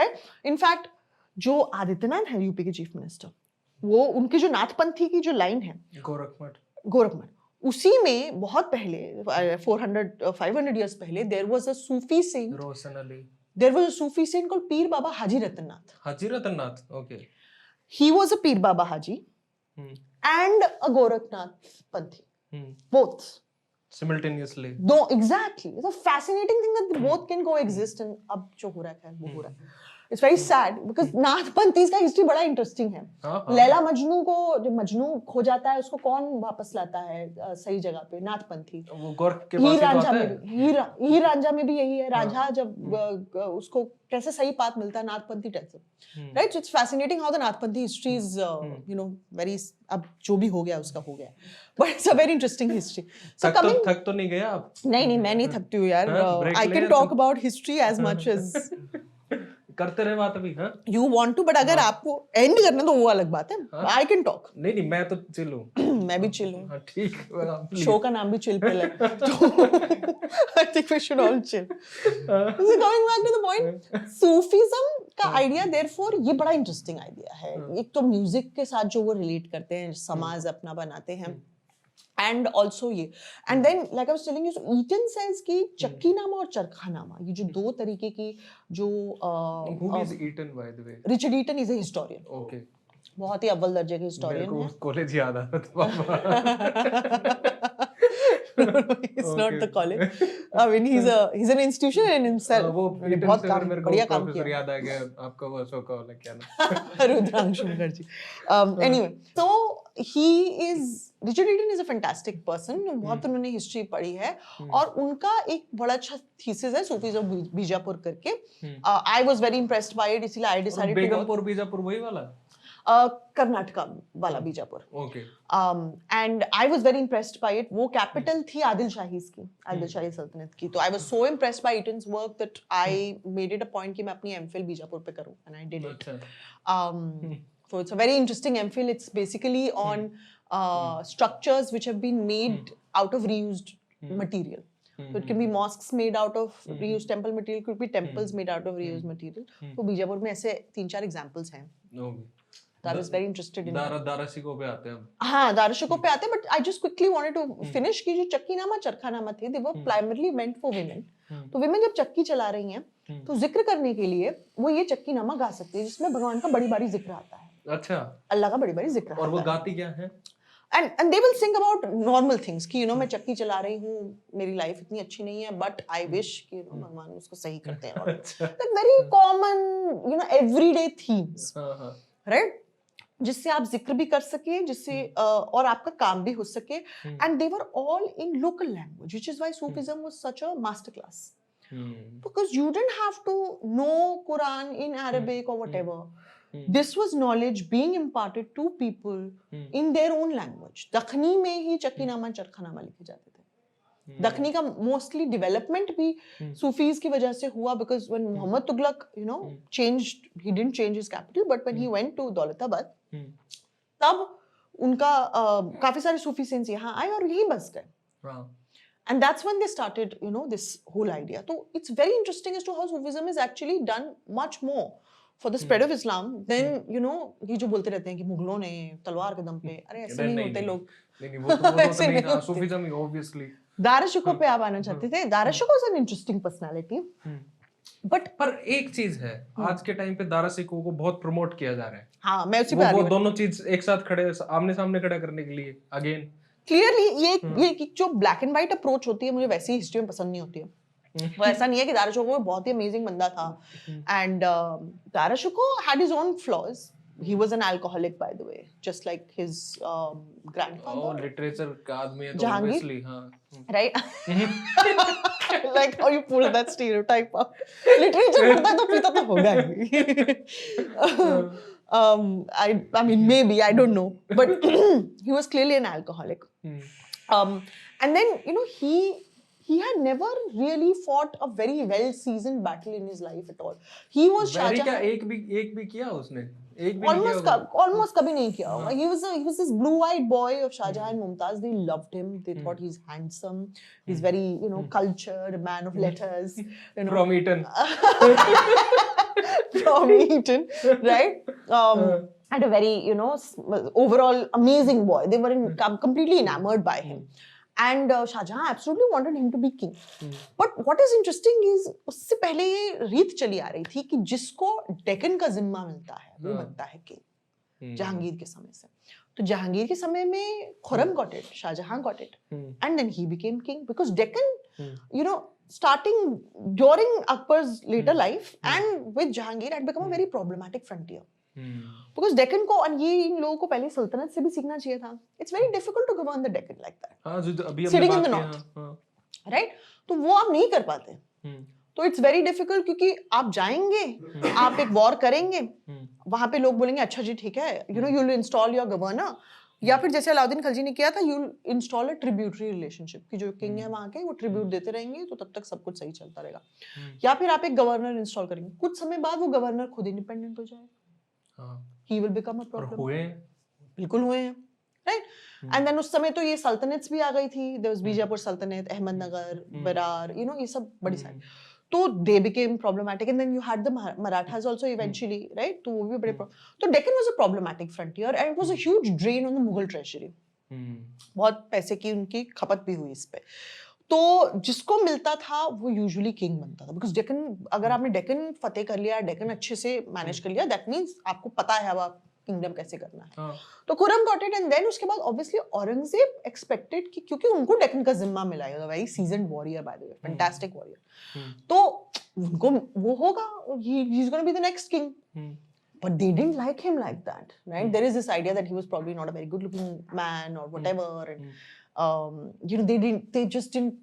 Right. In fact जो आदित्यनाथ है UP के चीफ मिनिस्टर, वो उनकी जो नाथपंथी की जो लाइन है गोरखमठ, उसी में बहुत पहले 400-500 years पहले there was a Sufi saint. There was a Sufi saint called Pir Baba Haji Ratanath. Okay. He was a Pir Baba Haji and a Gorakhnath Panthi. Both. Simultaneously. No, exactly. It's a fascinating thing that both can coexist and अब जो हो रहा है वो हो रहा है. It's very sad because नाथपंथीज का हिस्ट्री बड़ा इंटरेस्टिंग है. लैला मजनू को, जो मजनू खो जाता है उसको कौन वापस लाता है सही जगह पे? नाथपंथी. वो गोरख के पास आता है. हीर रांझा में भी यही है. रांझा जब उसको कैसे सही पाथ मिलता है नाथपंथी टाइप से, right. So it's fascinating how the Nathpanthi history is you know very, अब जो भी हो गया उसका हो गया, but it's a very interesting history. So coming, थक तो नहीं गया आप? नहीं मैं नहीं थकती हूँ यार. I can talk about history as much as करते रहे बात अभी. हाँ, यू वांट टू, बट अगर आपको एंड करना तो वो अलग बात है. आई कैन टॉक. नहीं मैं तो चिल हूँ. मैं भी चिल हूँ. ठीक. शो का नाम भी चिल पिल है, तो I think we should all chill. So coming back to the point, Sufism का आइडिया देयरफॉर ये बड़ा इंटरेस्टिंग आइडिया है. एक तो म्यूजिक के साथ जो वो रिलेट करते हैं, समाज अपना बनाते हैं, and also ये, and then like I was telling you, so Eaton says कि चक्कीनामा और चरखानामा, ये जो दो तरीके की जो who is Eaton by the way? Richard Eaton is a historian. Okay. बहुत ही अव्वल दर्जे के historian है. कॉलेज याद आ रहा था. It's not the college. I mean he's an institution in himself. वो बहुत बढ़िया काम किया. याद आ गया आपका वो शो का वाला क्या नाम? Rudrangshu Mukherjee. Anyway, so he is, Richard Eaton is a fantastic person. बहुत उन्होंने हिस्ट्री पढ़ी है और उनका एक बड़ा अच्छा थीसिस है सूफीज्म बीजापुर करके. I was very impressed by it, इसलिए I decided to. Begampur Bijapur वही वाला? कर्नाटका वाला Bijapur. Okay. And I was very impressed by it. वो कैपिटल थी आदिल शाही सल्तनत की. तो I was so impressed by Eaton's work that I made it a point कि मैं अपनी MPhil बीजापुर पे करूँ, and I did it. So it's a very interesting MPhil. It's basically on structures which have been made out of reused material. So it can be mosques made out of reused temple material, could be temples made out of reused material. तो बीजापुर में ऐसे 3-4 examples हैं. That is very interested in. दाराशिकों पे आते हैं. हाँ, दाराशिकों पे आते हैं, but I just quickly wanted to finish कि जो चक्कीनामा चरखानामा थे, they were primarily meant for women. तो women जब चक्की चला रही हैं, तो जिक्र करने के लिए वो ये चक्कीनामा गा सकती है जिसमें भगवान का बड़ी बारी जिक्र आता है. अच्छा. अल्लाह का बड़ी बारी जिक्र आता है. और वो गाती क्या है? And they will sing about normal things कि मैं चक्की चला रही हूँ, मेरी लाइफ इतनी अच्छी नहीं है, but I wish कि भगवान उसको सही करते हैं. Like very common everyday themes, right? जिससे आप जिक्र भी कर सके, जिससे और आपका काम भी हो सके. And they were all in local language, which is why Sufism was such a masterclass. Because you didn't have to know Quran in Arabic or whatever. This was knowledge being imparted to people in their own language. Dakhni में ही चक्कीनामा चरखानामा लिखे जाते थे. दखनी का mostly development भी Sufis की वजह से हुआ, because when Muhammad Tughlaq changed, he didn't change his capital, but when he went to Daulatabad, तब उनका काफी सारे सूफी सेंट्स यहाँ आए और यही बस गए. And that's when they started, this whole idea. So it's very interesting as to how Sufism has actually done much more for the spread of Islam then ये जो बोलते रहते हैं कि मुगलों ने तलवार के दम पे, अरे ऐसे नहीं होते लोग. नहीं वो तो नहीं, सूफीज्म ही obviously. दाराशिकों पे आप आना चाहते थे. दाराशिकों is an interesting personality. पर एक चीज है, आज के टाइम पे दाराशिकों को बहुत प्रमोट किया जा रहा है. हाँ, मैं उसी पे आ रही हूँ. वो दोनों चीज एक साथ खड़े, आमने सामने खड़ा करने के लिए अगेन क्लियरली ये जो ब्लैक एंड व्हाइट अप्रोच होती है, मुझे वैसी हिस्ट्री में पसंद नहीं होती है. वो ऐसा नहीं है कि दाराशिकों बहुत ही अमेजिंग बंदा था. And दाराशिकों had his own flaws. He was an alcoholic, by the way, just like his grandfather. Oh, literature का आदमी है तो obviously, हाँ. Right? Like how you pull that stereotype up. Literature पढ़ता है तो पीता तो होगा ही. I mean maybe, I don't know, but he was clearly an alcoholic. And then he had never really fought a very well seasoned battle in his life at all. He was Shahjahan. एक भी किया उसने? Almost कभी नहीं किया होगा. He was this blue-eyed boy of Shahjahan and Mumtaz. They loved him. They thought he's handsome. He's very cultured, a man of letters. From Eton. from Eton, right? And a very, you know, overall amazing boy. They were completely enamored by him. And Shah Jahan absolutely wanted him to be king. But what is interesting is उससे पहले ये रीत चली आ रही थी कि जिसको डेक्कन का जिम्मा मिलता है वो बनता है किंग, जहांगीर के समय से. तो जहांगीर के समय में Khurram got it, Shahjahan got it, and then he became king because Deccan, you know, starting during Akbar's later life and with Jahangir had become a very problematic frontier. Because Deccan को, और ये इन लोगों को पहले सल्तनत से भी सीखना चाहिए था. It's very difficult to govern the Deccan like that. हाँ, जो अभी Sitting in the north, right? तो वो आप नहीं कर पाते. तो इट्स वेरी डिफिकल्ट क्योंकि आप जाएंगे, आप एक वॉर करेंगे, वहां पे लोग बोलेंगे अच्छा जी ठीक है, you no you will install your governor, या फिर जैसे अलाउद्दीन खिलजी ने किया था, you will install a tributary relationship कि जो किंग है वहां के वो ट्रिब्यूट देते रहेंगे तो तब तक सब कुछ सही चलता रहेगा. या फिर आप एक गवर्नर इंस्टॉल करेंगे, कुछ समय बाद वो गवर्नर खुद इंडिपेंडेंट हो जाएगा, he will become a problem. बिल्कुल हुए हैं, राइट? एंड देन उस समय तो ये सल्तनत्स भी आ गई थी. देयर वाज बीजापुर सल्तनत, अहमदनगर, बरार, यू नो ये सब बड़ी सारी. तो they became problematic, and then you had the Marathas also eventually, right? तो वो भी बड़े तो Deccan was a problematic frontier and it was a huge drain on the Mughal treasury. बहुत पैसे की उनकी खपत भी हुई इस पे. तो जिसको मिलता था वो यूजुअली किंग बनता था, बिकॉज डेक्कन, अगर आपने डेक्कन फतेह कर लिया, डेक्कन अच्छे से मैनेज कर लिया, दैट मीन्स आपको पता है अब आप किंगडम कैसे करना है. तो Khurram got it, and then उसके बाद ऑब्वियसली औरंगजेब एक्सपेक्टेड कि क्योंकि उनको डेक्कन का जिम्मा मिला है, very seasoned warrior by the way, fantastic warrior, तो उनको वो होगा, he is gonna be the next king. But they didn't like him like that, right? There is this idea that he was probably not a very good-looking man or whatever, and you know they just didn't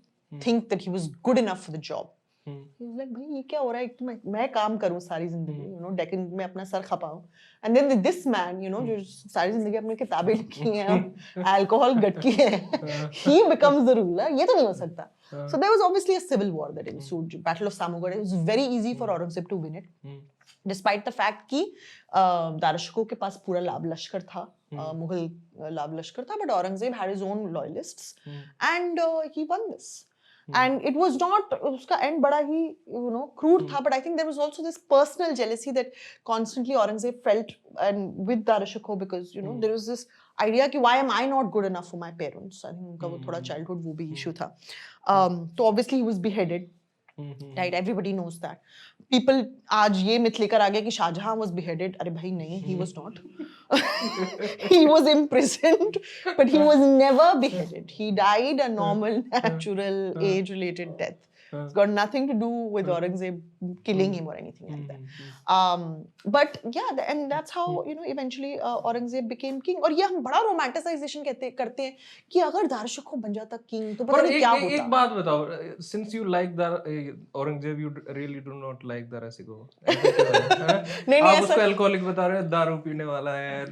think that he was good enough for the job. He was like, भाई ये क्या हो रहा है? तो मैं काम करूँ सारी जिंदगी, you know, डेक्कन में अपना sir खपाऊँ, and then this man, you know, जो सारी जिंदगी अपने किताबें लिखी हैं, अल्कोहल गटकी है, he becomes the ruler. ये तो नहीं हो सकता. So there was obviously a civil war that ensued. Battle of Samugad. It was very easy for Aurangzeb to win it, despite the fact कि दाराशिकोह के पास पूरा लाभ लश्कर था, मुगल लाभ लश्कर था, but Aurangzeb had his own loyalists, and he won this. And it was not, उसका end बड़ा ही, you know, crude था, but I think there was also this personal jealousy that constantly Aurangzeb felt and with Dara Shikoh, because you know there was this idea कि why am I not good enough for my parents? I think उनका वो थोड़ा childhood वो भी issue था. तो obviously he was beheaded. Right, everybody knows that. People आज ये myth लेकर आ गए कि शाहजहां was beheaded. अरे भाई नहीं, he was not. He was imprisoned, but he was never beheaded. He died a normal, natural, age-related death. It's got nothing to do with Aurangzeb killing him or anything like that. But yeah, and that's how, you know, eventually Aurangzeb became king. और ये हम बड़ा romanticization करते हैं कि अगर दाराशिकोह बन जाता king तो पता नहीं क्या होता. एक बात बताओ, since you like Aurangzeb, you really do not like Dara Shikoh. नहीं आप उसको alcoholic बता रहे हो, दारू पीने वाला है,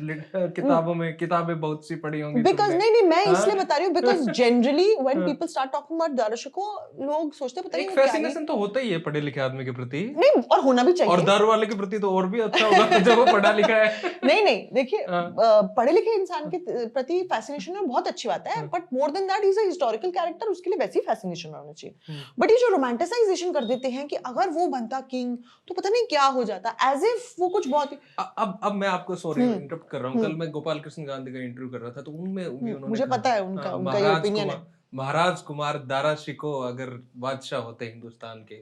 किताबों में किताबें बहुत सी पढ़ी होंगी. Because नहीं मैं इसलिए बता रही हूँ because generally when people start talking about Dara Shikoh, लोग सोचते एक फैसिनेशन तो होता ही है पढ़े लिखे आदमी के प्रति. नहीं, और होना भी चाहिए. और दारू वाले के प्रति तो और भी अच्छा होगा जब वो पढ़ा लिखा है. नहीं देखिए, पढ़े लिखे इंसान के प्रति फैसिनेशन में बहुत अच्छी बात है, but more than that is a historical character, उसके लिए वैसी फैसिनेशन होना चाहिए. बट ये जो रोमांटिसाइजेशन कर देते हैं कि अगर वो बनता किंग तो पता नहीं क्या हो जाता, एज इफ वो कुछ बहुत. अब मैं आपको सॉरी इंटरप्ट कर रहा हूँ. कल मैं गोपाल कृष्ण गांधी का इंटरव्यू कर रहा था, तो उनमें उन्होंने, मुझे पता है उनका ये ओपिनियन है. महाराज कुमार दाराशिकोह अगर बादशाह होते हिंदुस्तान के,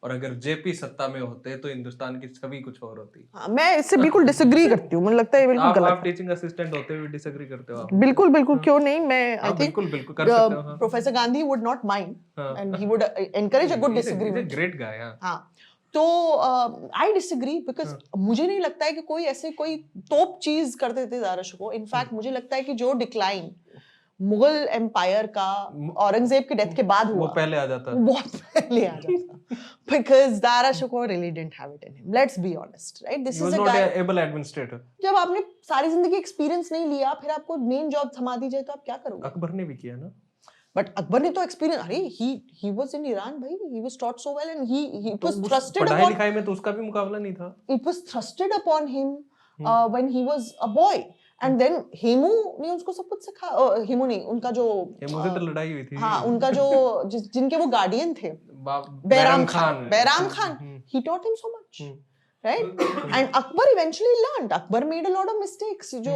और अगर जेपी सत्ता में होते तो हिंदुस्तान की छवि कुछ और होती. मैं इससे बिल्कुल डिसएग्री करती हूँ. मुझे लगता है बिल्कुल गलत. आप टीचिंग असिस्टेंट होते हुए डिसएग्री करते हो आप? बिल्कुल क्यों नहीं. मैं आई थिंक बिल्कुल कर सकते हो. Professor Gandhi would not mind and he would encourage a good disagreement. Great guy. हां, तो आई डिसएग्री बिकॉज मुझे नहीं लगता है कि कोई ऐसे कोई तोप चीज करते थे दाराशिकोह. इनफैक्ट मुझे लगता है कि जो डिक्लाइन मुगल एम्पायर का औरंगजेब के डेथ के बाद हुआ, वो पहले आ जाता, बहुत पहले आ जाता, because Dara Shikoh really didn't have it in him. Let's be honest, right? This is a guy able administrator. जब आपने सारी जिंदगी एक्सपीरियंस नहीं लिया, फिर आपको मेन जॉब थमा दी जाए तो आप क्या करोगे? अकबर ने भी किया ना. बट अकबर ने तो एक्सपीरियंस, अरे he was in Iran भाई, he was taught so well and he was thrusted upon. पढ़ाई लिखाई में तो उसका भी मुकाबला नहीं था. It was thrusted upon him when he was a boy. And then Hemu ने उसको सब कुछ सिखा. हेमू नहीं, उनका जो हेमू से तो लड़ाई हुई थी. हाँ, उनका जो जिनके वो गार्डियन थे, Bairam Khan. He taught him so much. right? And Akbar eventually learned. Akbar made a lot of mistakes. जो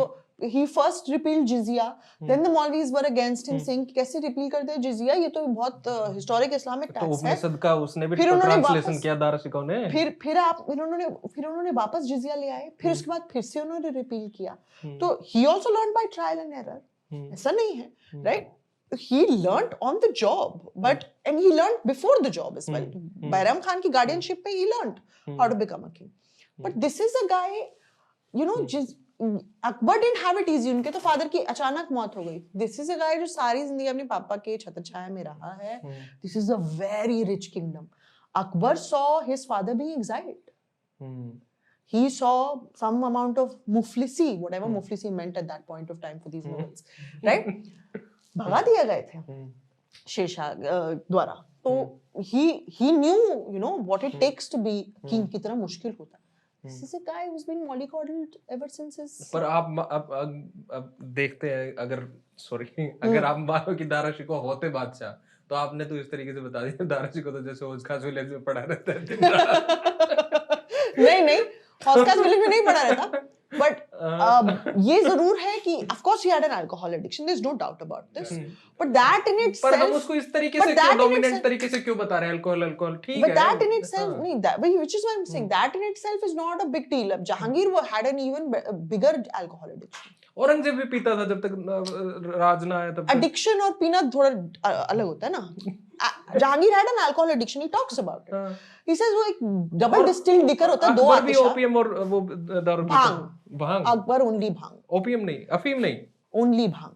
he first repealed jizya, then the Maulvis were against him, saying कैसे repeal करते हैं jizya, ये तो बहुत historic Islamic तो tax है. उपनिषद का उसने भी फिर उन्होंने ट्रांसलेशन किया दाराशिकोह ने. फिर उन्होंने वापस जिजिया ले आए, फिर उसके बाद फिर से उन्होंने रिपील किया. तो he also learned by trial and error. ऐसा नहीं है, right? He learned on the job, and he learned before the job as well. Bairam Khan की guardianship पे he learned how to become a king. But this is a guy, you know, just Akbar didn't have it easy. उनके तो father की अचानक मौत हो गई. This is a guy जो सारी जिंदगी अपने पापा के छत्रछाया में रहा है. This is a very rich kingdom. Akbar saw his father being exiled. He saw some amount of muflisi, whatever muflisi meant at that point of time for these Mughals, right? भगा दिए गए थे शेरशाह द्वारा. तो he knew, you know, what it takes to be king, कितना मुश्किल होता है. This is a guy who's been mollycoddled ever since his. पर आप अब देखते हैं, अगर आप मानो कि दाराशिकोह होते बादशाह, तो आपने तो इस तरीके से बता दिया दाराशिकोह तो जैसे हौज-खास विलेज में पड़ा रहता है. नहीं हौज-खास विलेज में नहीं पड़ा रहता, but ये जरूर है कि of course he had an alcohol addiction, there's no doubt about this, but that in itself. पर हम उसको इस तरीके से क्यों डोमिनेंट तरीके से क्यों बता रहे हैं? अल्कोहल ठीक है, but that in itself नहीं, that which is why I'm saying that in itself is not a big deal. अब Jahangir had an even bigger alcohol addiction. Aurangzeb भी पीता था जब तक राज ना आया तब. एडिक्शन और पीना थोड़ा अलग होता है ना. Jahangir had an alcohol addiction, he talks about it. He says वो एक डबल डिस्टिल्ड लिकर होता है, दो अकबर भी ओपियम और वो दारू भांग. अकबर ओनली भांग, ओपियम नहीं, अफीम नहीं, ओनली भांग.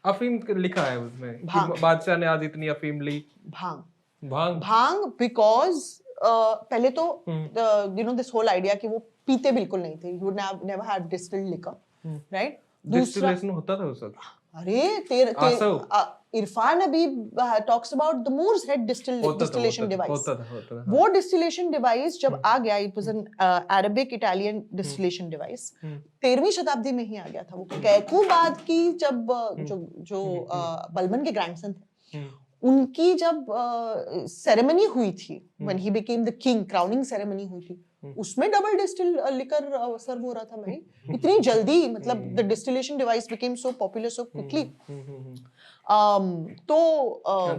अफीम लिखा है उसमें कि बादशाह ने आज इतनी अफीम ली. भांग बिकॉज पहले तो you know this whole idea कि वो पीते बिल्कुल नहीं थे. He would never have distilled liquor, right? Distillation होता था उस वक्त. अरे Irfan Habib talks about the Moor's Head distillation device. होता था. वो distillation device जब आ गया, it was an Arabic Italian distillation device. 13वीं शताब्दी में ही आ गया था. वो कैकूबाद की जब जो बलबन के ग्रैंडसन थे, उनकी जब सेरेमनी हुई थी, when he became the king, crowning ceremony हुई थी, उसमें डबल डिस्टिल लिकर सर्व हो रहा था भाई. इतनी जल्दी, मतलब the distillation device became so popular so quickly. तो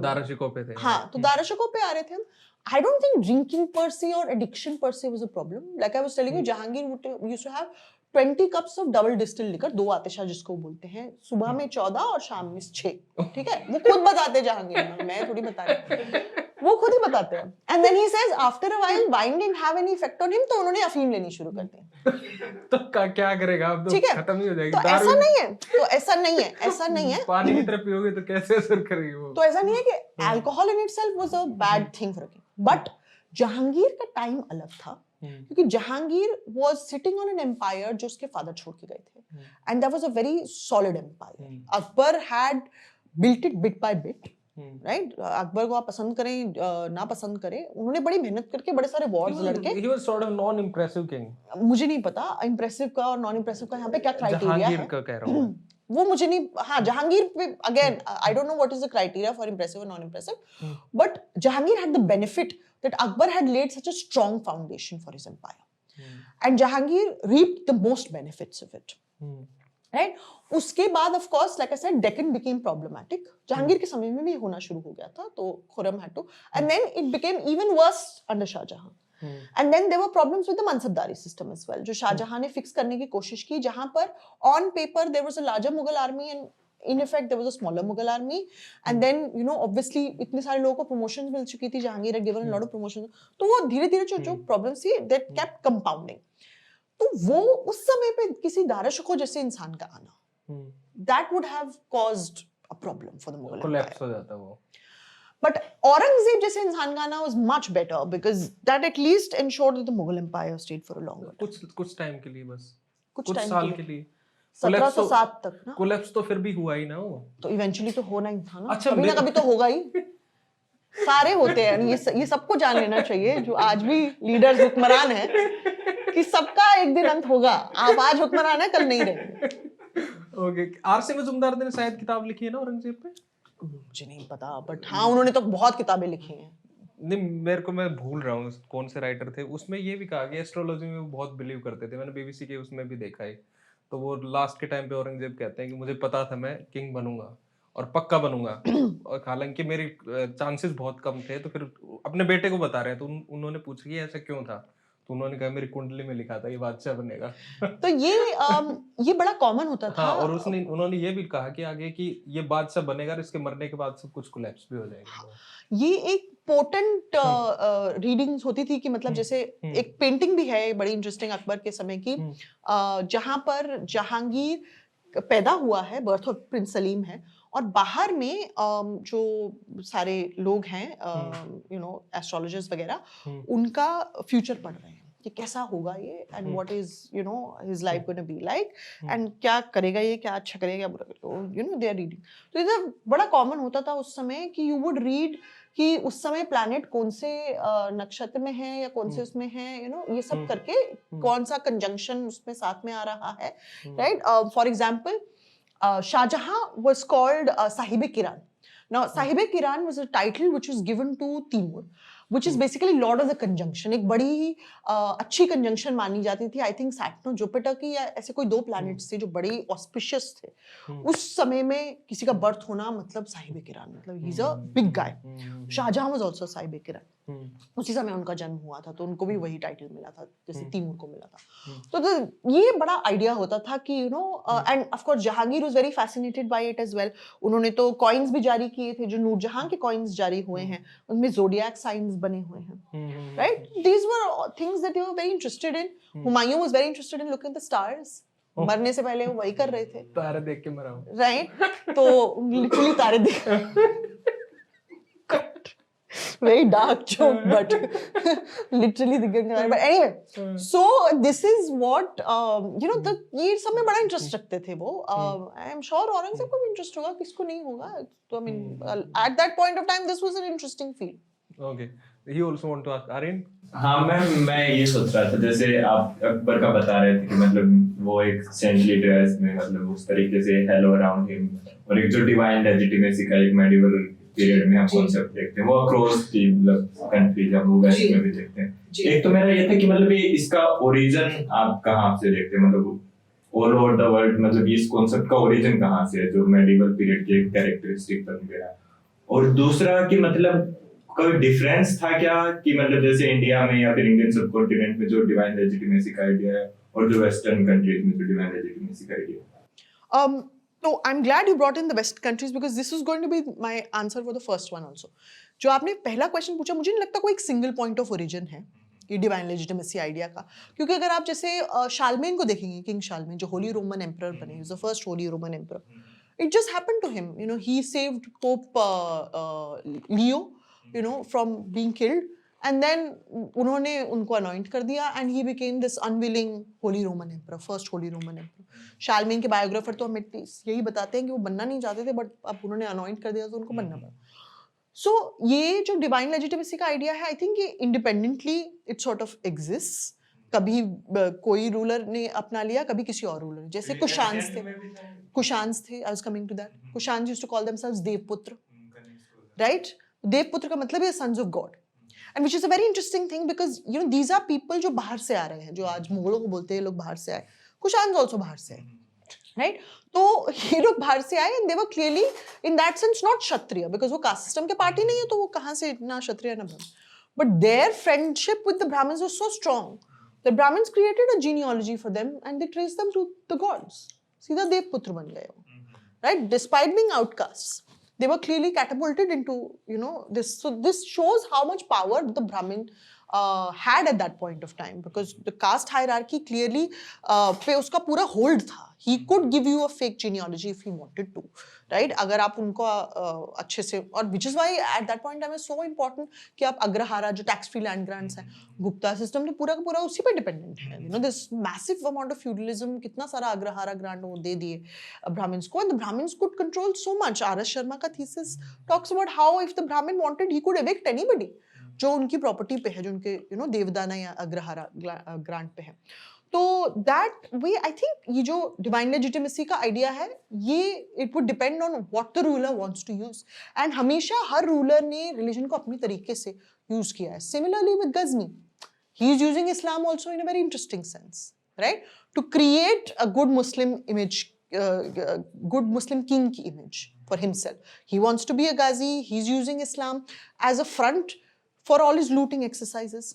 दाराशिकोह पे थे. हाँ, तो दाराशिकोह पे आ रहे थे हम. I don't think drinking per se or addiction per se was a problem. Like I was telling you, Jahangir used to have 20 cups of double distilled liquor, दो आतिशा जिसको बोलते हैं, सुबह में 14 और शाम में 6. ठीक है, वो खुद बताते हैं जहांगीर, मैं थोड़ी बता रही, वो खुद ही बताते हैं. And then he says after a while wine didn't have any effect on him, तो उन्होंने अफीम लेनी शुरू कर दी. तो क्या करेगा अब? तो खत्म ही हो जाएगी. तो ऐसा नहीं है. पानी की तरह पियोगे तो कैसे असर करेगी वो? तो ऐसा नहीं है कि alcohol in itself was a bad thing for a king. But Jahangir का टाइम अलग था, क्योंकि Jahangir was sitting on an empire जो उसके फादर छोड़ के गए थे, and that was a very solid empire. Akbar had built it bit by bit, right? Akbar को आप पसंद करें ना पसंद करें, उन्होंने बड़ी मेहनत करके बड़े सारे wars लड़के. He was sort of non-impressive king. मुझे नहीं पता impressive का और non-impressive का यहाँ पे क्या criteria है. जहांगीर का कह रहा हूँ. वो मुझे नहीं. हाँ, जहांगीर पे again I don't know what is the criteria for impressive or non-impressive, but Jahangir had the benefit that Akbar had laid such a strong foundation for his empire, and Jahangir reaped the most benefits of it, right? उसके बाद of course like I said Deccan became problematic. Jahangir के समय में भी होना शुरू हो गया था, तो Khurram had to, and then it became even worse under Shahjahan. And then there were problems with the mansabdari system as well, जो शाहजहां ने फिक्स करने की कोशिश की, जहां पर on paper there was a larger Mughal army and in effect there was a smaller Mughal army, and then you know obviously इतने सारे लोगों को promotions मिल चुकी थी, Jahangir had given a lot of promotions, तो वो धीरे-धीरे जो problems थी that kept compounding. तो वो उस समय पे किसी दाराशिकोह जैसे इंसान का आना, that would have caused a problem for the Mughal empire. Collapse हो जाता वो. But Aurangzeb जैसे इंसान का आना was much better because that at least ensured that the Mughal empire stayed for a longer time. कुछ टाइम के लिए बस. कुछ साल के लिए. 1707 तक ना. कोलैप्स तो फिर भी हुआ ही ना वो. तो इवेंचुअली तो होना ही था ना. अच्छा, कभी ना कभी तो होगा ही. सारे होते हैं, ये सबको जान लेना चाहिए जो आज भी लीडर्स हुक्मरान हैं, कि सबका एक दिन अंत होगा. आप आज हुक्मरान है, कल नहीं रहेंगे. ओके. आरसी मजूमदार ने शायद किताब लिखी है ना औरंगजेब पे? मुझे नहीं पता, बट हाँ उन्होंने तो बहुत किताबें लिखी हैं. नहीं, मेरे को, मैं भूल रहा हूँ कौन से राइटर थे, उसमें ये भी कहा कि एस्ट्रोलॉजी में वो बहुत बिलीव करते थे, मैंने बीबीसी के उसमें भी देखा है। तो वो लास्ट के टाइम पे औरंगजेब कहते हैं कि मुझे पता था मैं किंग बनूंगा और पक्का बनूंगा, और हालांकि मेरी चांसेस बहुत कम थे। तो फिर अपने बेटे को बता रहे हैं, तो उन्होंने पूछा कि ऐसा क्यों था, तो उन्होंने कहा मेरी कुंडली में लिखा था ये बादशाह बनेगा। तो ये बड़ा कॉमन होता था। हाँ, और उन्होंने ये भी कहा कि आगे कि ये बादशाह बनेगा और इसके मरने के बाद सब कुछ कोलैप्स भी हो जाएगा। ये एक पोटेंट रीडिंग्स होती थी कि मतलब जैसे एक पेंटिंग भी है बड़ी इंटरेस्टिंग अकबर के समय की, जहां पर जहांगीर पैदा हुआ है, बर्थ ऑफ प्रिंस सलीम है, और बाहर में जो सारे लोग हैं एस्ट्रोलॉजर्स वगैरह, उनका फ्यूचर पढ़ रहे हैं कि कैसा होगा ये, and what is his life gonna be like, and क्या करेगा ये, क्या अच्छा करेगा, क्या बुरा करेगा, दे आर रीडिंग। तो इधर बड़ा कॉमन होता था उस समय कि यू वुड रीड कि उस समय प्लैनेट कौन से नक्षत्र में है या कौन से उसमें है, ये सब करके कौन सा कंजंक्शन उसमें साथ में आ रहा है, right. For example, Shahjahan was called Sahib-e Kiran. Now, Sahib-e Kiran was a title which was given to Timur, which is basically Lord of the Conjunction. एक बड़ी अच्छी कंजंक्शन मानी जाती थी, आई थिंक सैटर्न जुपिटर की, या ऐसे कोई 2 प्लैनेट्स थे जो बड़े ऑस्पिशियस थे उस समय में। किसी का बर्थ होना मतलब साहिब किरान, मतलब ही is a big guy. Shahjahan was also साहिब किरान, उसी समय उनका जन्म हुआ था, तो उनको भी वही टाइटल मिला था जैसे तीमूर को मिला था। तो ये बड़ा आइडिया होता था कि and of course Jahangir was very fascinated by it as well. उन्होंने तो कॉइन्स भी जारी किए थे, जो नूरजहां के कॉइन्स जारी हुए हैं उनमें ज़ोडिएक साइंस बने हुए हैं, right. These were things that you were very interested in. Humayun was very interested in looking at the stars. मरने से पहले वो वही कर रहे थे, तारे देख के मरा हूं, राइट। तो लिटरली तारे देख very dark joke, but literally the good guy. But anyway, so this is what ये सब में बड़ा इंटरेस्ट रखते थे वो। I am sure औरंगजेब को भी इंटरेस्ट होगा, किसको नहीं होगा। तो I mean at that point of time this was an interesting field. Okay, he also want to ask Aryan. हाँ मैम, मैं ये सोच रहा था, जैसे आप अकबर का बता रहे थे कि मतलब वो एक सेंटली ड्रेस में, मतलब उस तरीके से हेलो अराउंड हिम, और एक जो डिवाइन लेजिटिमेसी का एक मेडिवल पीरियड में हम कॉन्सेप्ट देखते हैं, वो अक्रॉस की मतलब कंट्रीज हम लोग वेस्ट में भी देखते हैं। एक तो मेरा ये था कि मतलब ये इसका ओरिजिन आप कहाँ से देखते हैं, मतलब ऑल ओवर द वर्ल्ड, मतलब इस कॉन्सेप्ट का ओरिजिन कहाँ से है जो मेडिवल पीरियड के कैरेक्टरिस्टिक बन गया। और दूसरा कि मतलब कोई डिफरेंस था क्या कि मतलब जैसे इंडिया में या फिर इंडियन सब कॉन्टिनेंट में जो डिवाइन लेजिटिमेसी का आइडिया है और जो वेस्टर्न कंट्रीज में जो डिवाइन लेजिटिमेसी का आइडिया है। So I'm glad you brought in the West countries because this is going to be my answer for the first one also. जो आपने पहला क्वेश्चन पूछा, मुझे नहीं लगता कोई एक सिंगल पॉइंट ऑफ ओरिजिन है ये डिवाइन लेजिटिमेसी आइडिया का, क्योंकि अगर आप जैसे शालमेन को देखेंगे, किंग शालमेन जो होली रोमन एम्परर बने, the first holy Roman emperor, it just happened to him, he saved Pope Leo from being killed, and then उन्होंने उनको अनॉइंट कर दिया and he became this unwilling holy roman emperor, first holy roman emperor. शालमेन के biographer तो हमें यही बताते हैं कि वो बनना नहीं चाहते थे, बट अब उन्होंने अनॉइंट कर दिया तो उनको बनना पड़ा। सो ये जो डिवाइन लेजिटिमेसी का आइडिया है, आई थिंक ये independently it sort of exist. कभी कोई रूलर ने अपना लिया, कभी किसी और रूलर, जैसे कुशान्स थे, I was coming to that. Kushans used to call themselves Devaputra, right. Devaputra का मतलब है sons of God, and which is a very interesting thing because these are people जो बाहर से आ रहे हैं, जो आज मुगलों को बोलते हैं लोग बाहर से आए, कुशान्स also बाहर से आए, right? तो ये लोग बाहर से आए and they were clearly in that sense not Kshatriya, because वो कास्ट सिस्टम के पार्टी नहीं है, तो वो कहाँ से ना क्षत्रिय ना ब्राह्मण, but their friendship with the Brahmins was so strong that Brahmins created a genealogy for them and they traced them to the gods. सीधा देवपुत्र बन गए वो, right? Despite being outcasts, they were clearly catapulted into this. So this shows how much power the Brahmin had at that point of time, because the caste hierarchy clearly पे उसका पूरा hold था. He could give you a fake genealogy if he wanted to, right? अगर आप उनको अच्छे से, और which is why at that point in time is so important कि आप अग्रहारा जो tax free land grants हैं, गुप्ता सिस्टम तो पूरा का पूरा उसी पे डिपेंडेंट है। This massive amount of feudalism, कितना सारा अग्रहारा ग्रांट वो दे दिए Brahmins को, and the Brahmins could control so much. R.S. Sharma का thesis talks about how if the Brahmin wanted, he could evict anybody जो उनकी प्रॉपर्टी पे है, जो उनके देवदाना या अग्रहारा ग्रांट पे है। तो दैट वे आई थिंक ये जो डिवाइन लेजिटिमेसी का आइडिया है, ये it would depend on what the ruler wants to use, and हमेशा हर रूलर ने रिलीजन को अपनी तरीके से यूज किया है. Similarly with Ghazni, he is using Islam also in a very interesting sense, right, to create a good Muslim image, good Muslim king ki image for himself. He wants to be a Ghazi. He's using Islam as a front for all his looting exercises.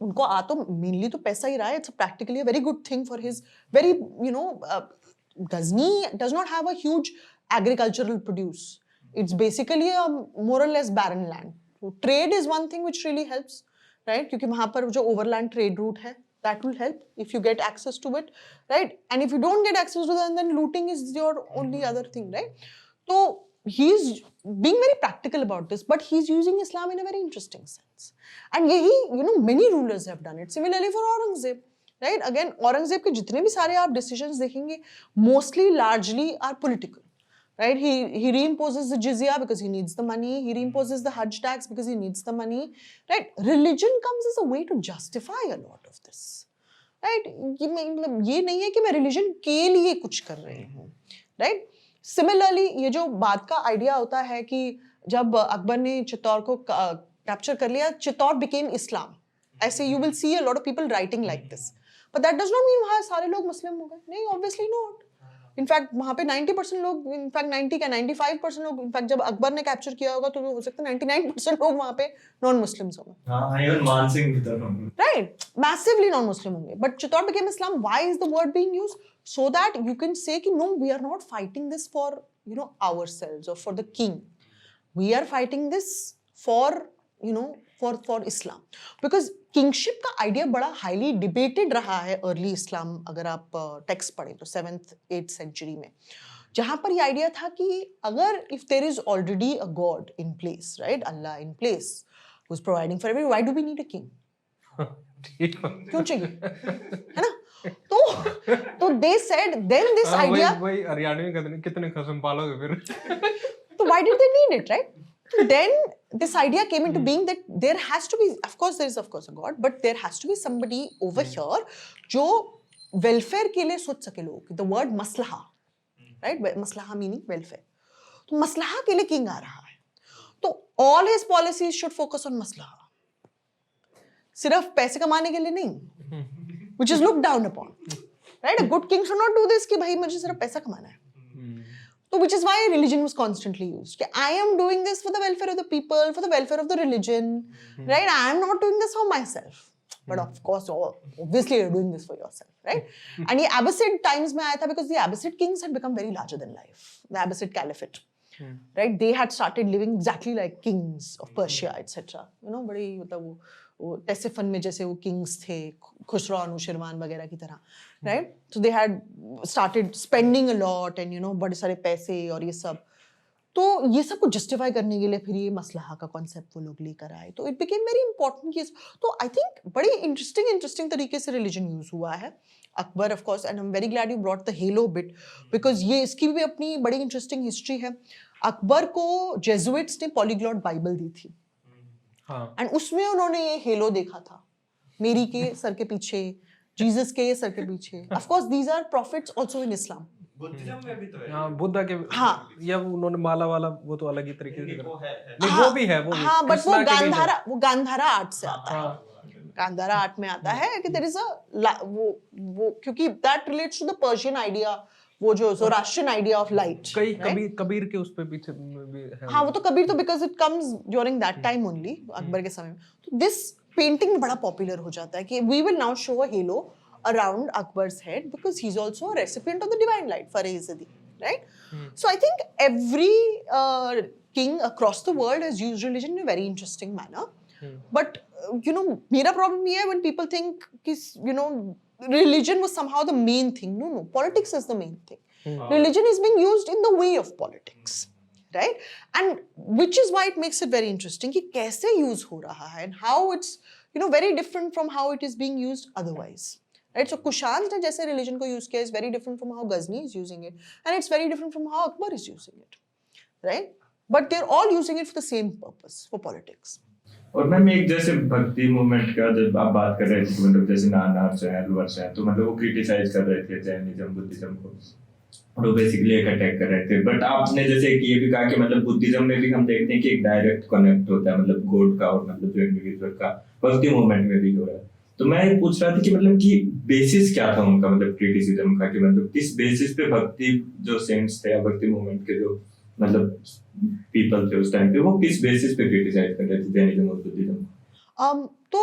उनको आ तो mainly तो पैसा ही रहा है. It's practically a very good thing for his very, Ghazni does not have a huge agricultural produce. It's basically a more or less barren land. So trade is one thing which really helps, right? क्योंकि वहाँ पर जो overland trade route है, that will help if you get access to it, right? And if you don't get access to that, then looting is your only other thing, right? So he's being very practical about this, but he's using Islam in a very interesting sense. And यही, many rulers have done it. Similarly for Aurangzeb, right? Again, Aurangzeb के जितने भी सारे आप decisions देखेंगे, mostly, largely are political. Right? He reimposes the jizya because he needs the money. He reimposes the Hajj tax because he needs the money. Right? Religion comes as a way to justify a lot of this. Right? ये नहीं है कि मैं religion के लिए कुछ कर रही हूँ. Right? Similarly, ये जो बात का idea होता है कि जब अकबर ने चित्तौड़ को capture कर लिया, चित्तौड़ became Islam. ऐसे you will see a lot of people writing like this. But that does not mean वहाँ सारे लोग मुस्लिम हो गए. नहीं, obviously not. इनफैक्ट वहाँ पे 90% लोग, इनफैक्ट 90 का 95% लोग, इनफैक्ट जब अकबर ने कैप्चर किया होगा तो हो सकता है 99% लोग वहाँ पे नॉन मुस्लिम्स होंगे. हाँ, इवन मानसिंह भी तो राइट, मैसिवली नॉन मुस्लिम होंगे. But Chittor became Islam. Why is the word being used? So that you can say कि no, we are not fighting this for ourselves और for the king. We are fighting this for for Islam, because kingship का idea बड़ा highly debated रहा है early Islam. अगर आप text पढ़ें तो 7th 8th century में, जहाँ पर ये idea था कि अगर if there is already a God in place, right, Allah in place who's providing for everyone, why do we need a king? क्यों चाहिए, है ना? तो they said then this idea, वही हरियाणवी में कितने खसम पालोगे फिर. So why did they need it, right? Then this idea came into being that there has to be, of course a God, but there has to be somebody over here जो welfare के लिए सोच सके लोगों की. The word maslaha, right? Maslaha meaning welfare. तो maslaha के लिए king आ रहा है. तो all his policies should focus on maslaha. सिर्फ पैसे कमाने के लिए नहीं, which is looked down upon, right? A good king should not do this कि भाई मुझे सिर्फ पैसा कमाना है. So which is why religion was constantly used. I am doing this for the welfare of the people, for the welfare of the religion, right? I am not doing this for myself. But of course, obviously you're doing this for yourself, right? And ये Abbasid times में आया था because the Abbasid kings had become very larger than life. The Abbasid Caliphate, right? They had started living exactly like kings of Persia, etc. बड़ी मतलब वो टेसिफन में जैसे वो किंग्स थे, खुसरो अनुशिरवान वगैरह की तरह, right? So they had started spending a lot and बड़े सारे पैसे और ये सब. तो ये सब को जस्टिफाई करने के लिए फिर ये मसलहा का कॉन्सेप्ट वो लोग लेकर आए. तो it became very important case. तो आई थिंक बड़ी इंटरेस्टिंग तरीके से रिलीजन यूज हुआ है. Akbar of course, and I am very glad you brought the hello bit, because ये इसकी भी अपनी बड़ी इंटरेस्टिंग हिस्ट्री है. अकबर को जेजुइट्स ने पॉलीग्लॉट बाइबल दी थी, एंड उसमें उन्होंने ये हेलो देखा था, मेरी के सर के पीछे, जीसस के सर के पीछे. Of course these are prophets also in Islam. Buddhism में भी तो है. हाँ, बुद्धा के. हाँ, या उन्होंने माला वाला वो तो अलग ही तरीके से नहीं, वो भी है. हाँ, बट वो गांधारा आर्ट से आता है. गांधारा आर्ट में आता है कि देयर इज अ वो क्योंकि that relates to the Persian idea, वो जो Zoroastrian idea of light. Kabir के उस पे पीछे भी है. हाँ, वो तो कबीर तो because it comes during that time only, Akbar के समय में. तो दिस पेंटिंग बड़ा पॉपुलर हो जाता है कि we will now show a halo around Akbar's head because he's also a recipient of the divine light, Farezadi, right? So I think every king across the world has used religion in a very interesting manner. But mera problem here when people think religion was somehow the main thing. No, politics is the main thing. Religion is being used in the way of politics, right? And which is why it makes it very interesting कि कैसे use हो रहा है and how it's very different from how it is being used otherwise. Right? So Kushan ने जैसे religion को use किया is very different from how Ghazni is using it, and it's very different from how Akbar is using it, right? But they're all using it for the same purpose, for politics. और ma'am एक जैसे भक्ति movement का जब आप बात कर रहे थे कि मतलब जैसे नानार्स हैं अलवर्स हैं तो मतलब वो क्रिटिसाइज कर रहे थे जैनिज्म बुद्धिज्म को और वो बेसिकली एक अटैक कर रहे थे बट आपने जैसे कि ये भी कहा कि मतलब बुद्धिज्म में भी हम देखते हैं कि एक डायरेक्ट कनेक्ट होता है मतलब गॉड का और मतलब जो इंडिविजुअल का भक्ति मूवमेंट में भी हो रहा है तो मैं ये पूछ रहा था कि मतलब कि बेसिस क्या था उनका मतलब क्रिटिसिज्म का कि मतलब किस बेसिस पे भक्ति जो सेंट्स थे या भक्ति मूवमेंट के जो मतलब पीपल थे उस टाइम पे वो किस बेसिस पे क्रिटिसाइज कर रहे थे जैनिज्म और बुद्धिज्म तो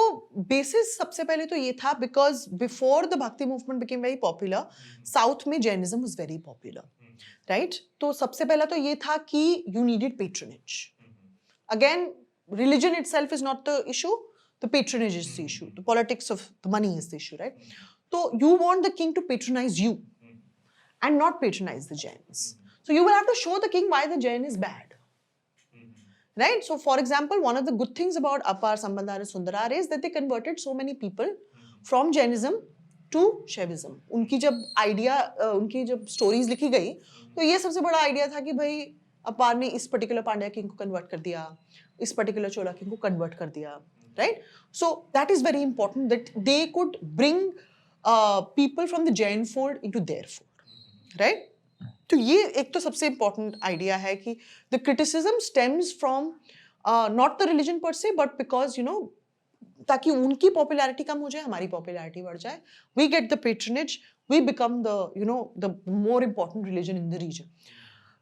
बेसिस सबसे पहले तो ये था because before the bhakti movement became very popular south में Jainism was very popular right तो सबसे पहला तो ये था कि you needed patronage again religion itself is not the issue the patronage is the issue the politics of the money is the issue right so you want the king to patronize you and not patronize the Jains so you will have to show the king why the Jain is bad right so for example one of the good things about Apar Sambandar and Sundar is that they converted so many people from Jainism to Shaivism उनकी जब idea उनकी जब stories लिखी गई तो ये सबसे बड़ा आइडिया था कि भाई अपार ने इस पर्टिकुलर पांड्या किंग को कन्वर्ट कर दिया इस पर्टिकुलर चोला किंग को कन्वर्ट कर दिया right so that is very important that they could bring people from the Jain fold into their fold right तो ये एक तो सबसे इंपॉर्टेंट आइडिया है कि the criticism stems from not the religion पर से बट बिकॉज यू नो ताकि उनकी पॉपुलैरिटी कम हो जाए हमारी पॉपुलैरिटी बढ़ जाए we get the patronage we become the you know the more important religion in the region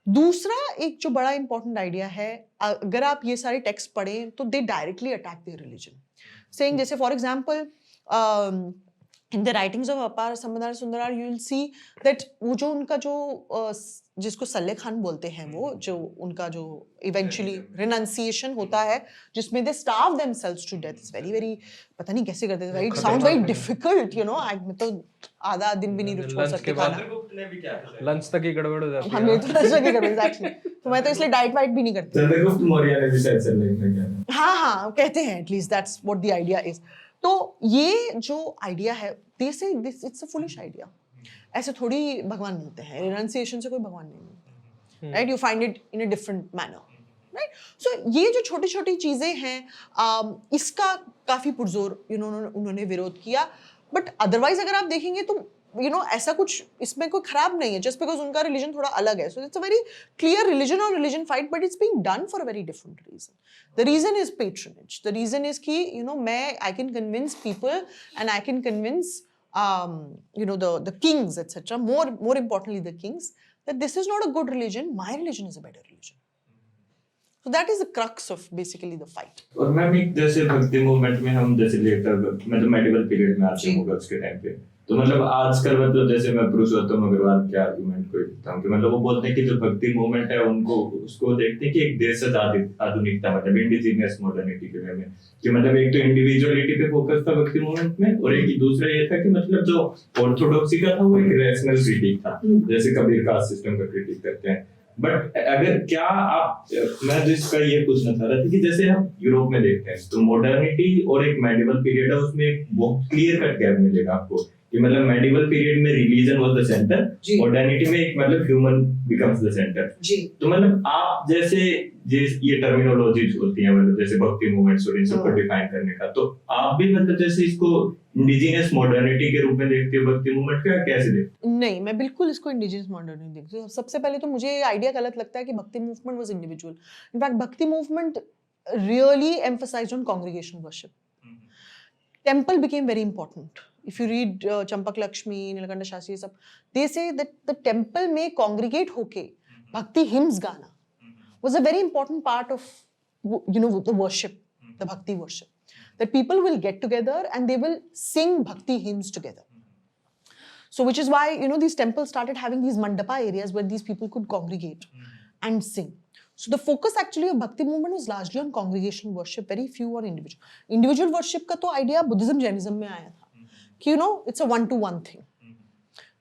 दूसरा एक जो बड़ा इंपॉर्टेंट आइडिया है अगर आप ये सारे टेक्स्ट पढ़ें तो they directly attack their religion saying जैसे for example in the writings of Appar Sambandar Sundarar you will see that वो जो उनका जो जिसको सल्ले खान बोलते हैं वो जो उनका जो इवेंचुअली रिनंसिएशन होता है जिसमें they starve themselves to death is very very पता नहीं कैसे करते थे it sounds very difficult you know मैं तो आधा दिन भी नहीं छोड़ सकती खाना लंच तक ही गड़बड़ हो जाती है हमें तो लंच तक ही गड़बड़ एग्जैक्टली तो मैं तो इसलिए डाइट वाइट भी नहीं करती चंद्रगुप्त मौर्य ने भी शायद सल्ले में किया हाँ कहते हैं at least that's what the idea is तो ये जो आइडिया है this it's a foolish idea ऐसे थोड़ी भगवान मिलते हैं रिनंसिएशन से कोई भगवान नहीं मिलता right you find it in a different manner right so ये जो छोटी छोटी चीजें हैं इसका काफी पुरजोर उन्होंने विरोध किया बट अदरवाइज अगर आप देखेंगे तो यू नो ऐसा कुछ इसमें कोई खराब नहीं है जस्ट बिकॉज उनका रिलीजन थोड़ा अलग है so it's a very clear religion और religion fight but it's being done for a very different reason the reason is patronage the reason is कि यू नो मैं I can convince people and I can convince you know the kings etc more importantly the kings that this is not a good religion my religion is a better religion so that is the crux of basically the fight और ma'am एक जैसे भक्ति movement में हम जैसे letter मतलब medieval period में आते हैं मुगल्स के टाइम पे तो मतलब आजकल मतलब जैसे मैं पुरुषोत्तम अग्रवाल के आर्गुमेंट को देखता हूँ कि मतलब वो बोलते हैं कि जो भक्ति मूवमेंट है उनको उसको देखते हैं कि एक देशज आधुनिकता मतलब इंडिजिनियस मॉडर्निटी के वे में कि मतलब एक तो इंडिविजुअलिटी पे फोकस था भक्ति मूवमेंट में और एक दूसरा ये था कि मतलब जो ऑर्थोडॉक्सी का था वो एक रैशनल क्रिटिक था जैसे कबीर कास्ट सिस्टम का क्रिटिक करते हैं बट अगर क्या आप मैं जिसका ये पूछना चाह रहा था कि जैसे हम यूरोप में देखते हैं तो मॉडर्निटी और एक मेडिवल पीरियड है उसमें एक बहुत क्लियर कट गैप मिलेगा आपको कि मतलब मेडिवल पीरियड में religion was the centre modernity में एक मतलब ह्यूमन बिकम्स द सेंटर तो मतलब आप जैसे ये टर्मिनोलॉजीज होती हैं मतलब जैसे भक्ति मूवमेंट्स और इन सबको डिफाइन करने का तो आप भी मतलब जैसे इसको इंडिजिनियस मॉडर्निटी के रूप में देखते हो भक्ति मूवमेंट का कैसे देखते हो नहीं मैं बिल्कुल इसको इंडिजिनियस मॉडर्निटी देखती हूँ सबसे पहले तो मुझे ये आइडिया गलत लगता है कि bhakti movement was individual in fact bhakti movement really emphasised on congregation worship temple became very important if you read Champak Lakshmi, Nilakanta Shastri, सब, they say that the temple में congregate होके bhakti hymns गाना was a very important part of you know the worship, the bhakti worship. That people will get together and they will sing bhakti hymns together. So which is why you know these temples started having these mandapa areas where these people could congregate and sing. So the focus actually of bhakti movement was largely on congregational worship, very few on individual. Individual worship का तो idea Buddhism, Jainism में आया था. You know, it's a one-to-one thing.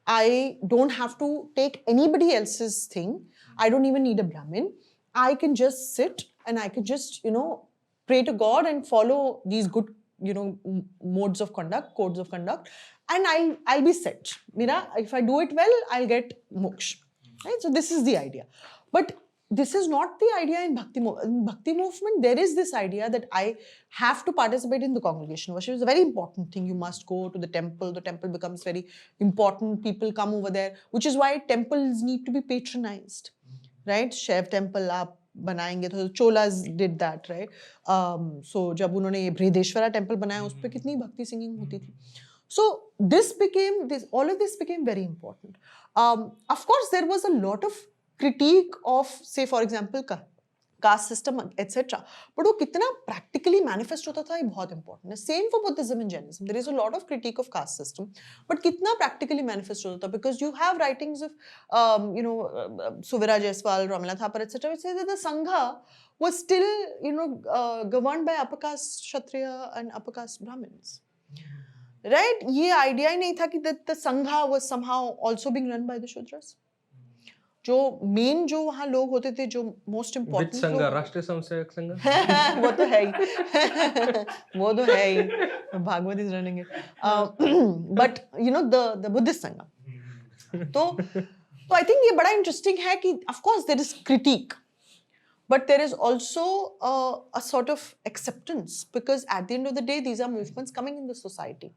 I don't have to take anybody else's thing. I don't even need a Brahmin. I can just sit and I can just, you know, pray to God and follow these good, you know, modes of conduct, codes of conduct, and I'll be set. If I do it well, I'll get moksha. Right? So this is the idea. But this is not the idea in Bhakti movement. There is this idea that I have to participate in the congregation worship. It's a very important thing. You must go to the temple. The temple becomes very important. People come over there, which is why temples need to be patronized, right? Shiv temple आप बनाएंगे तो Cholas did that, right? So जब उन्होंने Brihadeeswara temple बनाया उस पे कितनी भक्ति singing होती थी. So all of this became very important. Of course, there was a lot of critique of, say, for example, caste system, etc. But वो कितना practically manifest होता था ये बहुत important है. Same for Buddhism and Jainism. There is a lot of critique of caste system, but कितना practically manifest होता था, because you have writings of, Suvira Jaiswal, Ramila Thapar, etc. which say that the Sangha was still, governed by upper caste Kshatriya and upper caste Brahmins. Right? ये idea ही नहीं था कि the Sangha was somehow also being run by the Shudras. जो main जो वहाँ लोग होते थे, जो मोस्ट इम्पोर्टेंट संघ, राष्ट्रीय स्वयंसेवक संघ वो तो है ही वो तो है ही, Bhagavat is running it, but the Buddhist sangha. तो आई थिंक ये बड़ा इंटरेस्टिंग है कि of course there is critic, but there is also a sort of acceptance, because at the end of the day these are movements coming in the society.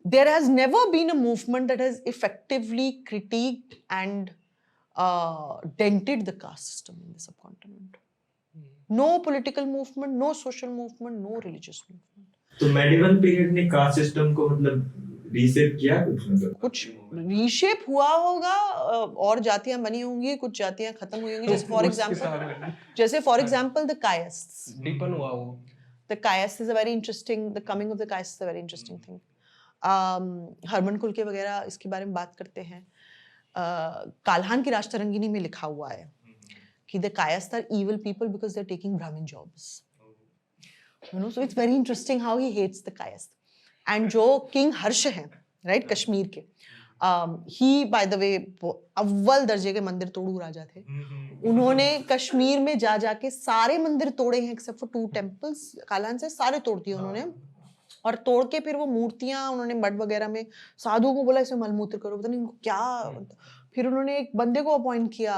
There has never been a movement that has effectively critiqued and dented the caste system in the subcontinent. No political movement, no social movement, no religious movement. तो medieval period ने caste system को मतलब reshape किया कुछ reshape हुआ होगा, और जातियां बनी होंगी, कुछ जातियां खत्म हुई होंगी, जैसे फॉर एग्जांपल द कायस्थ्स. डीपन हुआ वो. The caste is a very interesting, the coming of the caste is a very interesting thing. Harman कुल के वगैरह इसके बारे में बात करते हैं. काल्हान की राजतरंगिनी में लिखा हुआ है कि the caste are evil people because they are taking Brahmin jobs. So it's very interesting how he hates the caste. And जो किंग हर्ष हैं, राइट, कश्मीर के, ही बाय द वे अव्वल दर्जे के मंदिर तोड़ू राजा थे. उन्होंने कश्मीर में जाके सारे मंदिर तोड़े हैं एक्सेप्ट फॉर 2 टेम्पल्स. कालान से सारे तोड़ दिए उन्होंने, और तोड़ के फिर वो मूर्तियां उन्होंने मठ वगैरह में, साधुओं को बोला इसमें मलमूत्र करो, पता नहीं क्या. फिर उन्होंने एक बंदे को अपॉइंट किया,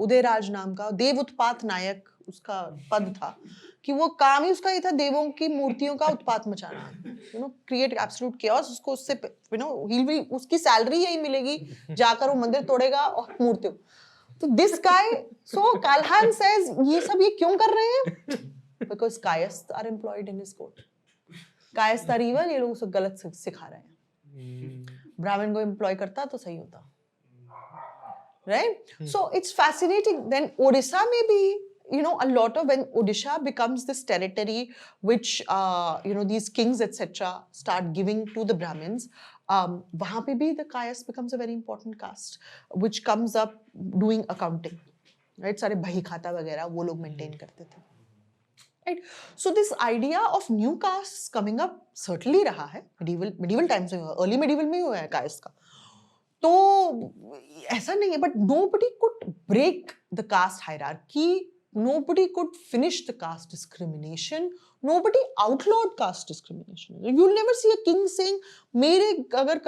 उदयराज नाम का, देव उत्पात नायक उसका पद था, कि वो काम ही उसका ये था देवों की मूर्तियों का उत्पात मचाना, क्रिएट एब्सोल्यूट केओस. उसको उससे उसकी सैलरी यही मिलेगी, जाकर वो मंदिर तोड़ेगा और मूर्तियों. तो दिस गाय, सो काल्हान सेज ये सब ये क्यों कर रहे हैं? Because Kayastha are employed in his court. Kayastha are evil, ये लोग उसको गलत सिखा रहे हैं. ब्राह्मण को एम्प्लॉय करता तो सही होता, right? So it's fascinating. Then Odisha may be, a lot of, when Odisha becomes this territory which, these kings etc. start giving to the Brahmins, वहाँ पे भी the caste becomes a very important caste, which comes up doing accounting, right? सारे बही खाता वगैरह वो लोग maintain करते थे, right? So this idea of new castes coming up certainly रहा है medieval times में, early medieval में हुआ है caste का. तो ऐसा नहीं है, but nobody could break the caste hierarchy, nobody could finish the caste discrimination, nobody outlawed caste discrimination. You'll never see a king saying मेरे अगर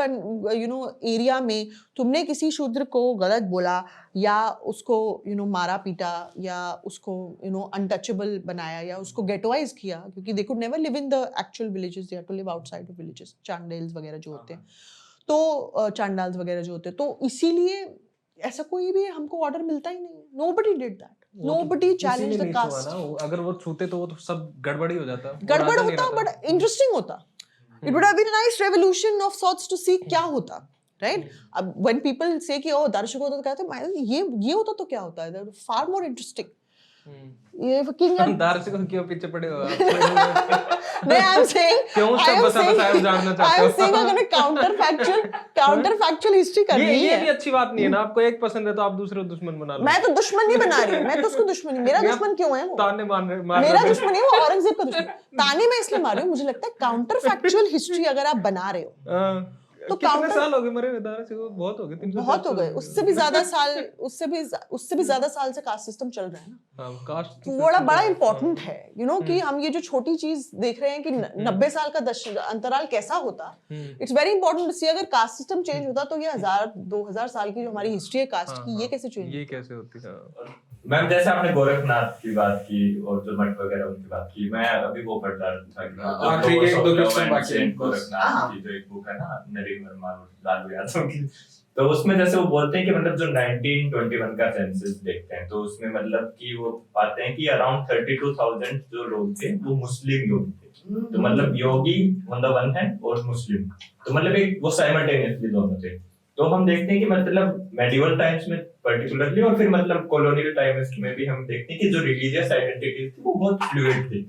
एरिया में तुमने किसी शूद्र को गलत बोला या उसको मारा पीटा या उसको untouchable बनाया या उसको ghettoize किया, क्योंकि they could never live in the actual villages, they had to live outside of villages, चांडेल्स वगैरह जो होते हैं, तो चांडाल्स वगैरह जो होते हैं, तो इसीलिए ऐसा कोई भी हमको ऑर्डर मिलता ही नहीं. Nobody did that. Nobody challenged the caste. अगर वो छूते तो वो तो सब गड़बड़ी हो जाता. गड़बड़ होता, but interesting होता. It would have been a nice revolution of sorts to see क्या होता, right? अब when people say कि दर्शक होता तो कहते हैं ये होता तो क्या होता है, far more interesting. ये fucking दर्शकों क्यों पीछे पड़े हो? नहीं, I'm saying क्यों सब बसा जानना चाहते हो? I'm saying अगर counterfactual history करनी है. ये भी अच्छी बात नहीं है ना. आपको एक पसंद है तो आप दूसरे को दुश्मन बना लो. मैं तो दुश्मन नहीं बना रही हूँ, मैं तो उसको दुश्मन, मेरा दुश्मन क्यों है वो? ताने मार मेरा दुश्मन नहीं, वो औरंगजेब का दुश्मन. ताने मैं इसलिए मार रही हूँ, मुझे लगता है काउंटरफैक्चुअल हिस्ट्री अगर आप बना रहे हो तो कितने साल हो गए मरे हुए दारा से? बहुत हो गए, 300 बहुत हो गए. उससे भी ज्यादा साल से कास्ट सिस्टम चल रहा है ना. कास्ट बड़ा इंपॉर्टेंट है कि हम ये जो छोटी चीज देख रहे हैं कि 90 साल का अंतराल कैसा होता. इट्स वेरी इंपॉर्टेंट टू सी अगर कास्ट सिस्टम चेंज होता तो ये 1000-2000 साल की जो हमारी हिस्ट्री है कास्ट की, ये कैसे चेंज, ये कैसे होती है. मैम जैसे आपने गोरखनाथ की बात की और जो मठ वगैरह उनकी बात की, मैं अभी वो पढ़ रहा था ठीक है, 2 क्वेश्चन बाकी हैं। गोरखनाथ की जो एक बुक है ना, नरेंद्र वर्मा और लालू यादव की, तो उसमें जैसे वो बोलते हैं कि मतलब जो 1921 का सेंसस देखते हैं तो उसमें मतलब कि वो पाते हैं कि अराउंड 32,000 जो लोग थे वो मुस्लिम लोग थे। तो मतलब योगी ऑन द वन हैंड और मुस्लिम, तो मतलब एक वो साइमल्टेनियसली दोनों थे। तो हम देखते हैं कि मतलब मेडिवल टाइम्स में पर्टिकुलरली और फिर मतलब कॉलोनियल टाइम्स में भी हम देखते हैं कि जो रिलीजियस आइडेंटिटी थी वो बहुत फ्लूइड थी।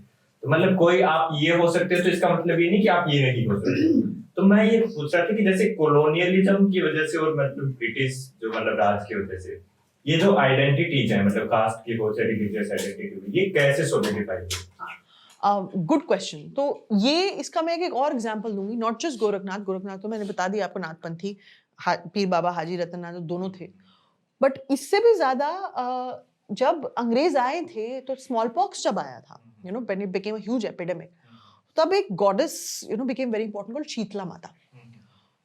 तो मतलब कोई आप ये हो सकते हो तो इसका मतलब ये नहीं कि आप ये नहीं हो सकते। तो मैं ये पूछ रहा था कि जैसे कॉलोनियलिज्म की वजह से और मतलब ब्रिटिश जो मतलब राज की वजह से ये जो आइडेंटिटीज है, मतलब कास्ट की हो चाहे रिलीजियस आइडेंटिटी, ये कैसे सॉलिडिफाई हुई? Good question. तो ये इसका मैं एक और एग्जांपल दूंगी, नॉट जस्ट गोरखनाथ तो मैंने बता दिया आपको, नाथपंथी पीर बाबा हाजी रतन नाथ दोनों थे, बट इससे भी ज्यादा जब अंग्रेज आए थे तो स्मॉल पॉक्स जब आया था, you know when it became a huge epidemic, तब एक goddess you know became very important called Shitala Mata.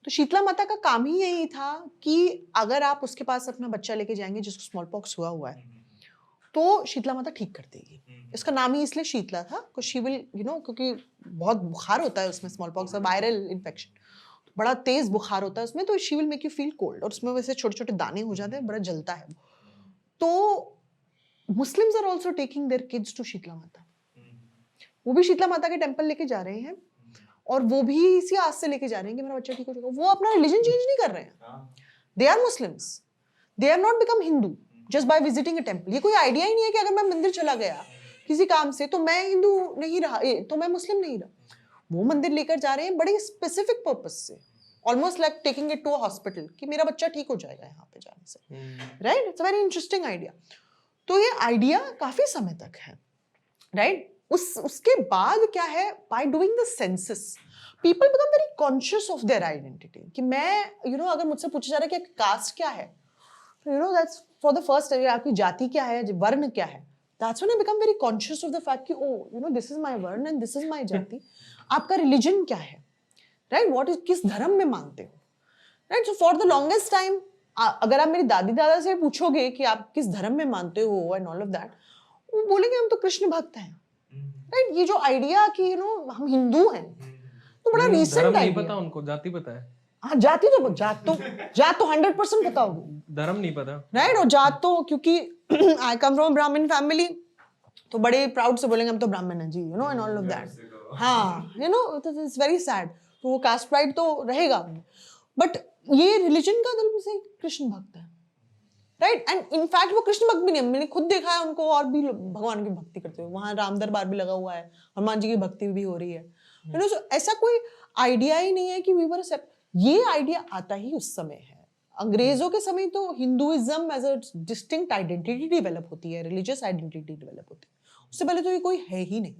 तो शीतला माता का काम ही यही था कि अगर आप उसके पास अपना बच्चा लेके जाएंगे जिसको स्मॉल पॉक्स हुआ है तो शीतला माता ठीक कर देगी। इसका नाम ही इसलिए शीतला था शी विल यू नो, क्योंकि बहुत बुखार होता है उसमें, स्मॉल पॉक्स वायरल इन्फेक्शन, बड़ा तेज बुखार होता है उसमें, तो she will make you feel cold, और उसमें वैसे छोटे छोटे दाने हो जाते हैं, बड़ा जलता है। तो Muslims are also taking their kids to Shitala Mata, वो भी शीतला माता के टेम्पल लेके जा रहे हैं और वो भी इसी आस से लेके जा रहे हैं कि मेरा बच्चा ठीक हो जाएगा। वो अपना रिलीजन चेंज नहीं कर रहे हैं, they are Muslims, they have not become Hindu just by visiting a temple. ये कोई आइडिया ही नहीं है कि अगर मैं मंदिर चला गया किसी काम से तो मैं हिंदू नहीं रहा, तो मैं मुस्लिम नहीं रहा। वो मंदिर लेकर जा रहे हैं बड़े स्पेसिफिक पर्पस से, almost like taking it to a hospital कि मेरा बच्चा ठीक हो जाएगा यहाँ पे जाने से, right? It's a very interesting idea. तो ये आइडिया काफी समय तक है, राइट? उसके बाद क्या है, by doing the census people become very conscious of their identity कि मैं यू नो अगर मुझसे पूछा जा रहा है कि कास्ट क्या है, you know that's for the first time, आपकी जाति क्या है, वर्ण क्या है, that's when I become very conscious of the fact कि oh you know this is my varna and this is my jati. आपका रिलीजन क्या है, राइट? व्हाट इज, किस धर्म में मानते हो, right? So for the longest time अगर आप मेरी दादी दादा से पूछोगे कि आप किस धर्म में मानते हो एंड ऑल ऑफ दैट, वो बोलेंगे हम तो कृष्ण भक्त हैं, राइट? ये जो आइडिया कि यू नो हम हिंदू हैं तो बड़ा रीसेंट नहीं आइडिया। पता उनको, जाति पता है। हाँ, जात तो 100% पता होगी, धर्म नहीं पता, राइट? और जात तो क्योंकि आई कम फ्रॉम ब्राह्मण फैमिली तो बड़े प्राउड से बोलेंगे हम तो ब्राह्मण हैं जी, you know and all of that. हाँ, you know it's very sad, तो वो कास्ट प्राइड तो रहेगा, बट ये रिलीजन का दिल से कृष्ण भक्त है, राइट? एंड इनफैक्ट वो कृष्ण भक्त भी नहीं, मैंने खुद देखा है उनको और भी भगवान की भक्ति करते हुए, वहां राम दरबार भी लगा हुआ है, हनुमान जी की भक्ति भी हो रही है, यू नो। सो ऐसा कोई आइडिया ही नहीं है कि वी वर ये आइडिया आता ही उस समय है। अंग्रेजों के समय तो Hinduism as a distinct identity develop होती है, रिलीजियस आइडेंटिटी डेवलप होती है, उससे पहले तो ये कोई है ही नहीं,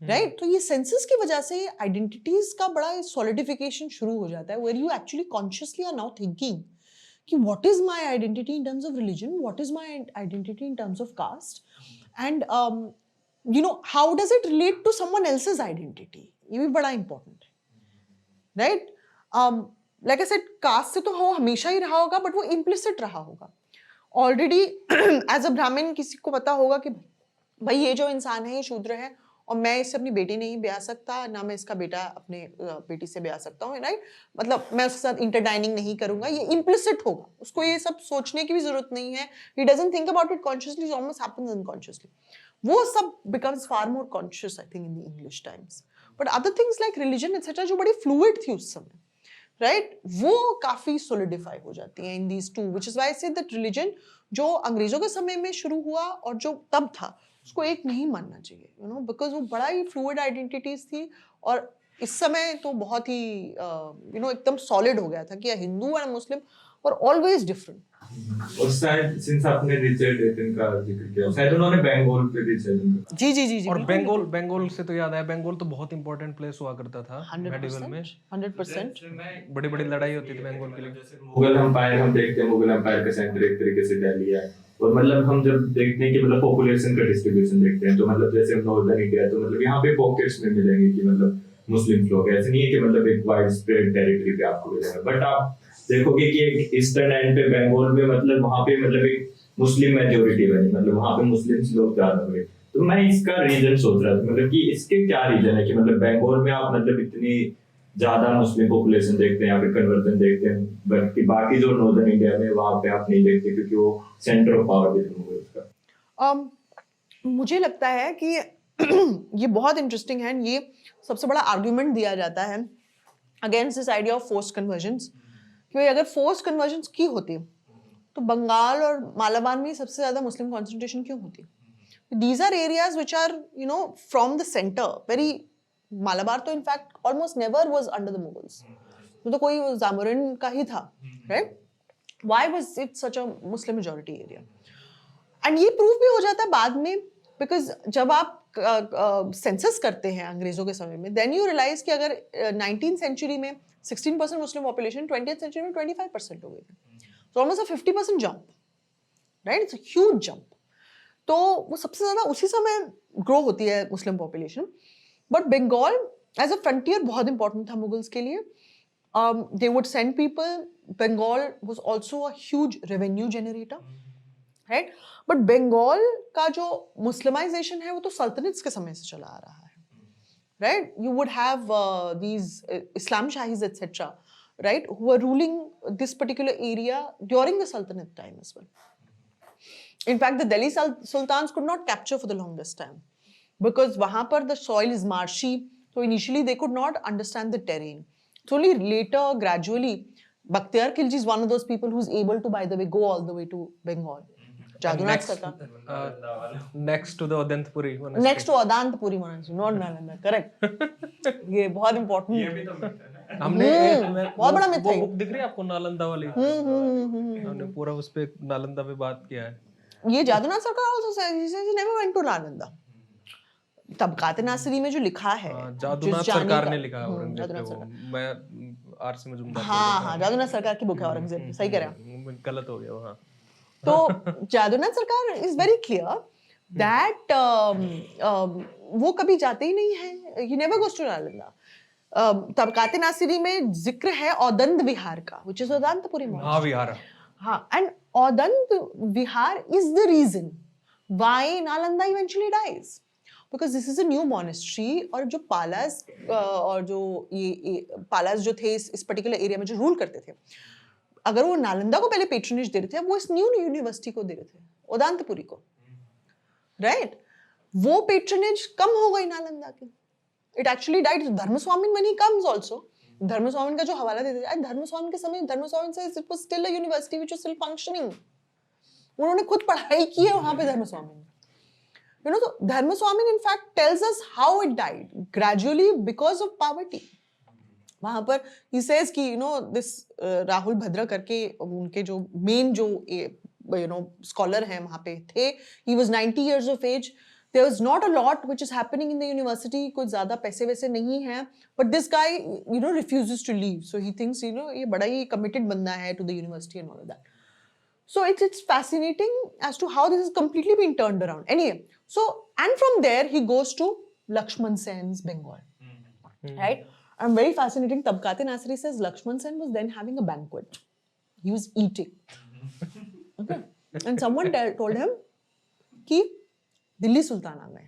राइट? तो ये सेंसस की वजह से आइडेंटिटीज का बड़ा सॉलिडिफिकेशन शुरू हो जाता है, where you actually consciously are now thinking कि what is my identity in terms of religion, what is my identity in terms of caste, and you know how does it relate to someone else's identity. ये भी बड़ा important है, right? Like I said, caste से तो वो हमेशा ही रहा होगा, बट वो इम्प्लिसिट रहा होगा ऑलरेडी। एज अ ब्राह्मण किसी को पता होगा कि भाई ये जो इंसान है ये शूद्र है और मैं इससे अपनी बेटी नहीं ब्याह सकता, ना मैं इसका बेटा अपने बेटी से ब्याह सकता हूँ, राइट? मतलब मैं उसके साथ इंटरडाइनिंग नहीं करूंगा, ये इम्प्लिसिट होगा, उसको ये सब सोचने की भी जरूरत नहीं है, he doesn't think about it consciously, almost happens unconsciously. वो सब becomes far more conscious, I think, in the English times. But other things like religion etc जो बड़ी fluid थी उस समय, right? वो काफी solidify हो जाती हैं in these two, which is why I say that religion जो अंग्रेजों के समय में शुरू हुआ और जो तब था उसको एक नहीं मानना चाहिए, you know, because वो बड़ा ही fluid identities थी, और इस समय तो बहुत ही you know एकदम solid हो गया था कि हिंदू और मुस्लिम और always different. और शायद सिंस आपने रिचर्ड डेटन का जिक्र किया, शायद उन्होंने बंगाल पे रिचर्ड जी और बंगाल से तो याद आया, बंगाल तो बहुत इंपॉर्टेंट प्लेस हुआ करता था मेडिवल में, 100%। बड़ी बड़ी लड़ाई होती थी बंगाल के लिए। मुगल एम्पायर हम देखते हैं, मुगल एम्पायर का सेंटर एक तरीके से दिल्ली है, और मतलब हम जब देखते हैं कि मतलब पॉपुलेशन का डिस्ट्रीब्यूशन देखते हैं तो मतलब जैसे नॉर्दर्न इंडिया तो मतलब यहाँ पे पॉकेट्स में मिलेंगे कि मतलब मुस्लिम लोग, ऐसे नहीं है कि मतलब एक वाइड स्प्रेड टेरिटरी पे आपको मिलेगा, बट आप देखोगे कि एक ईस्टर्न एंड पे बंगाल में मतलब वहाँ पे मतलब एक मुस्लिम मेजोरिटी बनी, मतलब वहाँ पे मुस्लिम्स लोग ज्यादा हुए। तो मैं इसका रीजन सोच रहा था, मतलब कि इसके क्या रीजन है कि मतलब बंगाल में आप मतलब इतनी ज्यादा मुस्लिम पॉपुलेशन देखते हैं या फिर कन्वर्जन देखते हैं, बल्कि बाकी जो नॉर्दर्न इंडिया में वहाँ पे आप नहीं देखते क्योंकि वो सेंटर ऑफ पावर भी है उसका। मुझे लगता है कि ये बहुत इंटरेस्टिंग है। ये सबसे बड़ा आर्ग्यूमेंट दिया जाता है against this idea of forced convergence, कि अगर फोर्स्ड कन्वर्जन्स की होती तो बंगाल और मालाबार में सबसे ज्यादा मुस्लिम कॉन्सेंट्रेशन क्यों होती? These are areas which are, you know, from the center. Very Malabar तो in fact almost never was under the Mughals. तो कोई जामोरिन का ही था, right? Why was it such a Muslim majority area? And ये proof भी हो जाता है बाद में, because जब आप सेंसस करते हैं अंग्रेजों के समय में, then you realize कि अगर 19th century में 16% मुस्लिम पॉपुलेशन 20th century में 25% हो गई थी, so almost a 50% jump, right? It's a huge jump. तो वो सबसे ज्यादा उसी समय ग्रो होती है Muslim population. But Bengal as a frontier बहुत इंपॉर्टेंट था मुगल्स के लिए। They would send people. Bengal was also a huge revenue generator, right? But Bengal का जो मुस्लिमाइजेशन है वो तो सल्तनत्स के समय से चला आ रहा है, right? You would have these Islam Shahis etcetera, right, who are ruling this particular area during the sultanate time as well. In fact, the Delhi Sultans could not capture for the longest time because वहाँ पर the soil is marshy. So initially they could not understand the terrain. So only later, gradually, Bakhtiyar Khilji is one of those people who's able to, by the way, go all the way to Bengal. Jadunath Sarkar. Next to the Adantapuri monastery. Next to Adantapuri monastery, not Nalanda. Correct. ये बहुत important. ये भी तो myth है ना। हमने बहुत बड़ा myth है। वो बुक दिख रही है आपको नालंदा वाली? हमने पूरा उस पे नालंदा पे बात किया है। ये जादूनाथ सरकार also says he never went to Nalanda. तबकात नासिरी में जो लिखा है, जादूनाथ सरकार ने लिखा है औरंगजेब को। मैं आरसी मजूमदार। हाँ, जादूनाथ सरकार की बुक है औरंगजेब, सही कह रहे हैं। गलत हो गया वहाँ। तो जादूनाथ सरकार इज वेरी क्लियर दैट वो कभी जाते ही नहीं है, he never goes to Nalanda. तबकात नासिरी में जिक्र है औदंद विहार का, which is अदांतपुरी monastery. हाँ विहार। हाँ, and Odant Vihar is the reason why Nalanda eventually dies, because this is a new monastery. और जो पालास और जो ये पालास जो थे इस पर्टिकुलर एरिया में जो रूल करते थे, अगर वो नालंदा को पहले पेट्रोनेज दे रहे थे, वो इस न्यू यूनिवर्सिटी को दे रहे थे, उदांतपुरी को, राइट? वो पेट्रोनेज कम हो गई नालंदा की. It actually died. Dharmaswami when he comes also, Dharmaswami का जो हवाला देते थे, धर्मस्वामी के समय Dharmaswami says it was still a university which was still functioning. उन्होंने खुद पढ़ाई की है वहां पे धर्मस्वामी ने. You know, so Dharmaswami in fact tells us how it died gradually because of poverty. वहां पर he says कि you know this राहुल भद्रा करके उनके जो मेन जो you know scholar हैं वहां पे थे, he was 90 years of age. There was not a lot which is happening in the university. कुछ ज़्यादा पैसे वैसे नहीं हैं. But this guy, you know, refuses to leave. So he thinks, you know, ये बड़ा ही committed बंदा है to the university and all of that. So it's fascinating as to how this has completely been turned around. Anyway, so and from there he goes to Lakshman Sen's Bengal, right? And very fascinating. Tabkat Nasri says Lakshman Sen was then having a banquet. He was eating. Okay, and someone told him कि दिल्ली सुल्तान आ गए.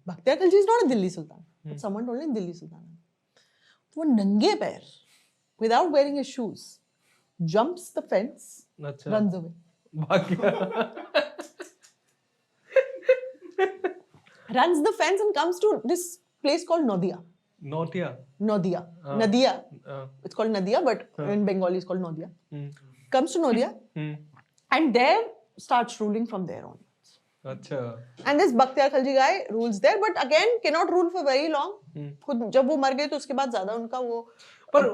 Bakhtiyar Khilji is not a Delhi Sultan, but someone told him Delhi सुल्तान. तो वो नंगे पैर, without wearing his shoes, jumps the fence, runs away. Runs the fence and comes to this place called Nadia. Nadia. It's called Nadia, but in Bengali it's called Nadia. Comes to Nadia, and there starts ruling from there on. अच्छा. And this Bakhtiyar Khilji guy rules there, but again cannot rule for very long. खुद जब वो मर गए तो उसके बाद ज्यादा उनका वो. पर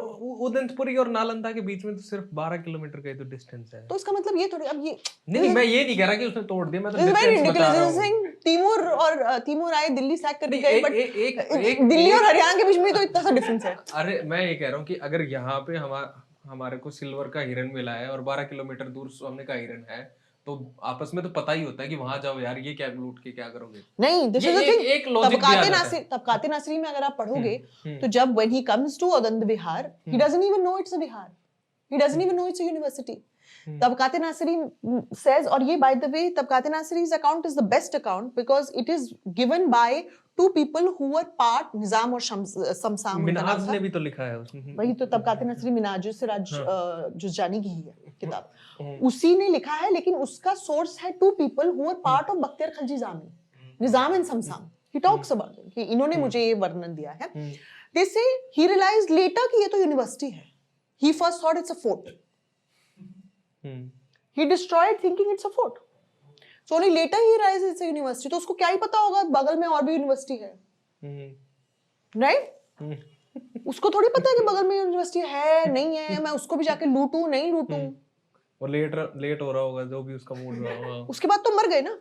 उदंतपुरी और नालंदा के बीच में तो सिर्फ 12 किलोमीटर का ही तो डिस्टेंस है. तो इसका मतलब ये थोड़ी अब ये नहीं मैं ये नहीं कह रहा कि उसने तोड़ दिया, मैं तो डिफरेंस बता रहा हूँ. तीमूर आए दिल्ली सैक करके गए, बट दिल्ली और हरियाणा के बीच में तो इतना सा डिफरेंस है. अरे मैं ये कह रहा हूँ कि अगर यहाँ पे हमारे को सिल्वर का हिरन मिला है और 12 किलोमीटर दूर सोने का हिरन है, तो आपस में तो पता ही होता है कि वहां जाओ यार, ये क्या लूट के क्या करोगे. नहीं, दिस इज द थिंग. एक लॉजिक दिया जाता है. तबकात नासिरी में अगर आप पढ़ोगे तो जब when he comes to Adand Vihar, he doesn't even know it's a Vihar. He doesn't even know it's a university. Tabaqat Nasiri says, और ये by the way, Tabaqat नासिरी's account is the best account because it is given by two people who were part निजाम और शमसाम, मिनहाज ने भी तो लिखा है उसमें। वही तो तबकात नासिरी मिनाज से राज जुज़जानी की ही है किताब, उसी ने लिखा है, लेकिन उसका सोर्स है two people who were part of Bakhtiyar Khilji Jami, Nizam and Shamsam. He talks about it कि इन्होंने मुझे ये वर्णन दिया है। They say he realized later कि ये तो यूनिवर्सिटी है। He first thought it's a fort. He destroyed thinking it's a fort. So only later he realized it's a university. तो उसको क्या ही पता होगा बगल में और भी यूनिवर्सिटी है, right? उसको थोड़ी पता है कि बगल में यूनिवर्सिटी है नहीं है, मैं उसको भी जाके लूटूं नहीं लूटूं। और लेट हो रहा होगा जो भी उसका मूड रहा होगा। उसके बाद तो मर गए ना।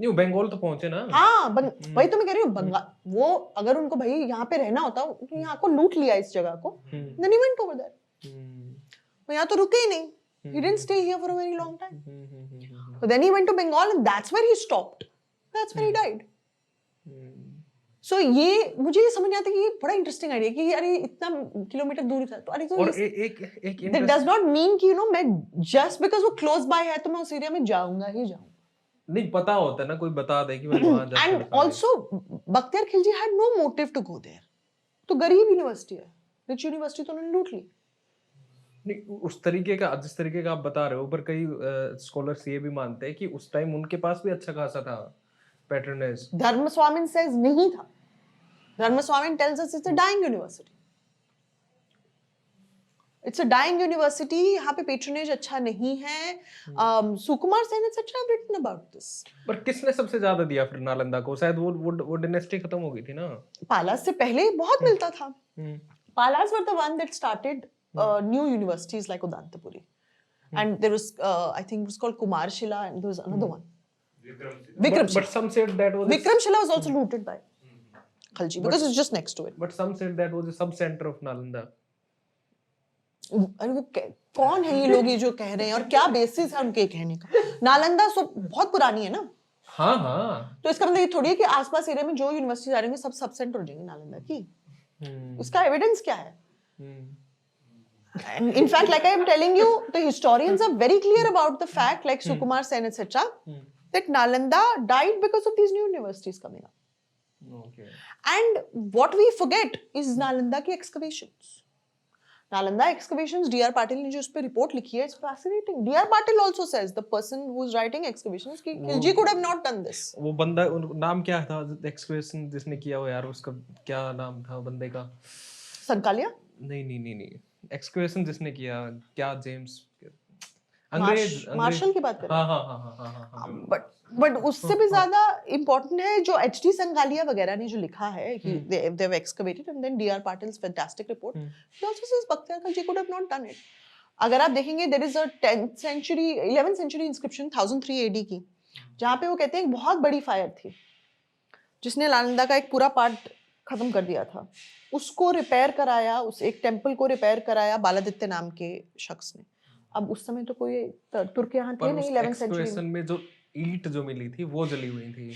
नहीं, बंगाल तो पहुंचे ना। हाँ, वही तो मैं कह रही हूँ, बंगाल वो अगर उनको भाई यहाँ पे रहना होता, तो यहाँ को लूट लिया इस जगह को, then he went over there. वो यहाँ तो रुके ही नहीं. He didn't stay here for a very long time. So then he went to Bengal and that's where he stopped. That's where he died. So ये मुझे ये समझ नहीं आता कि ये बड़ा इंटरेस्टिंग आइडिया कि यार ये इतना किलोमीटर दूर था, तो अरे तो और एक that does not mean कि मैं just because वो close by है तो मैं उस एरिया में जाऊंगा ही जाऊंगा. नहीं पता होता है ना, कोई बता दे कि मैं वहां जा And also Bakhtiyar Khilji had no motive to go there. तो गरीब यूनिवर्सिटी है, रिच यूनिवर्सिटी तो उन्होंने लूट ली. नहीं उस तरीके का, जिस तरीके का आप बता रहे हो, पर कई स्कॉलर्स ये भी मानते हैं कि उस टाइम उनके पास भी अच्छा खासा था पैटर्नेज. धर्मस्वामी says नहीं था. Dharmaswami tells us it's a dying university. It's a dying university. यहाँ पे patronage अच्छा नहीं है. Sukumar Sen etc. have written about this. पर किसने सबसे ज्यादा दिया फिर नालंदा को? शायद वो डायनेस्टी खत्म हो गई थी ना. पालास से पहले बहुत मिलता था. Palas were the one that started new universities like Udantapuri. And there was, I think it was called Kumarshila, and there was another one. Vikramshila. But some said that was Vikramshila was also looted by Khalji because it's just next to it. But some said that was a sub center of Nalanda. अरे वो कौन है ये लोग ये जो कह रहे हैं और क्या बेसिस है उनके कहने का? नालंदा बहुत पुरानी है ना. हाँ हाँ. तो इसका मतलब ये थोड़ी है कि आसपास एरिया में जो यूनिवर्सिटी आ रही होंगी सब सेंटर हो जाएंगे नालंदा की. उसका एविडेंस क्या है? And in fact, like I am telling you, the historians are very clear about the fact, like Sukumar Sen, etc., that Nalanda died because of these new universities coming up. Okay. And what we forget is Nalanda की excavations. Nalanda excavations, D.R. Patil ने जो उस पे report लिखी है, it's fascinating. D.R. Patil also says, the person who is writing excavations, कि Khilji could have not done this. वो बंदा, नाम क्या था excavation जिसने किया हो यार, उसका क्या नाम था बंदे का? संकालिया? नहीं. एक्सकवेशन जिसने किया, क्या जेम्स अंग्रेज मार्शल की बात कर रहे हैं? हाँ. बट उससे भी ज्यादा इम्पोर्टेंट है जो एचडी संगालिया वगैरह ने जो लिखा है कि they have excavated and then D.R. Patil's fantastic report. He also says Bakhtiyar Khalji could have not done it. अगर आप देखेंगे there is a 10th century 11th century inscription 1003 AD की, जहाँ पे वो कहते हैं एक बहुत बड़ी फायर थी जिसने नालंदा का एक पूरा पार्ट खत्म कर दिया था. उसको रिपेयर कराया, उस एक टेंपल को रिपेयर कराया बालादित्य नाम के शख्स ने. अब उस समय तो कोई तुर्क यहाँ थे नहीं 11th सेंचुरी में जो ईंट जो मिली थी वो जली हुई थी.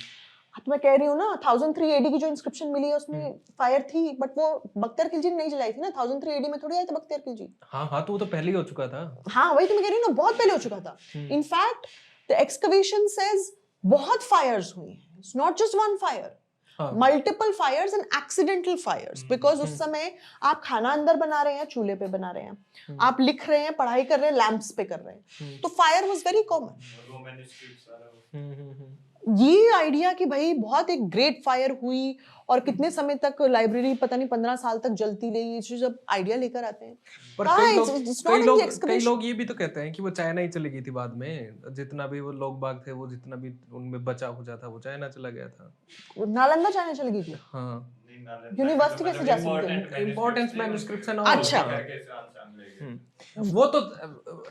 तो मैं कह रही हूँ ना 1003 AD की जो इंस्क्रिप्शन मिली है उसमें फायर थी, बट वो बख्तियार खिलजी ने नहीं जलाई थी ना. 1003 AD में थोड़ी आया था बख्तियार खिलजी. हाँ तो वो तो पहले ही हो चुका था. हाँ वही तो मैं कह रही हूँ ना, बहुत पहले हो चुका था. इनफैक्ट द एक्सकवेशन सेज बहुत फायर्स हुई हैं. It's not just one fire, multiple fires and accidental fires. Because उस समय आप खाना अंदर बना रहे हैं, चूल्हे पे बना रहे हैं, आप लिख रहे हैं, पढ़ाई कर रहे हैं, लैंप्स पे कर रहे हैं, तो फायर वाज वेरी कॉमन. ये आइडिया कि भाई बहुत एक ग्रेट फायर हुई और कितने समय तक लाइब्रेरी पता नहीं 15 साल तक जलती रही, ये चीज जब आइडिया लेकर आते हैं. पर कई लोग ये भी तो कहते हैं कि वो चाइना ही चली गई थी बाद में. जितना भी वो लोग बाग थे, वो जितना भी उनमें बचा हो जाता वो चाइना चला गया था. नालंदा चाइना चली गई थी. हाँ. यूनिवर्सिटी कैसे जा सकती है? इंपॉर्टेंस मैन्युस्क्रिप्शन. अच्छा. वो तो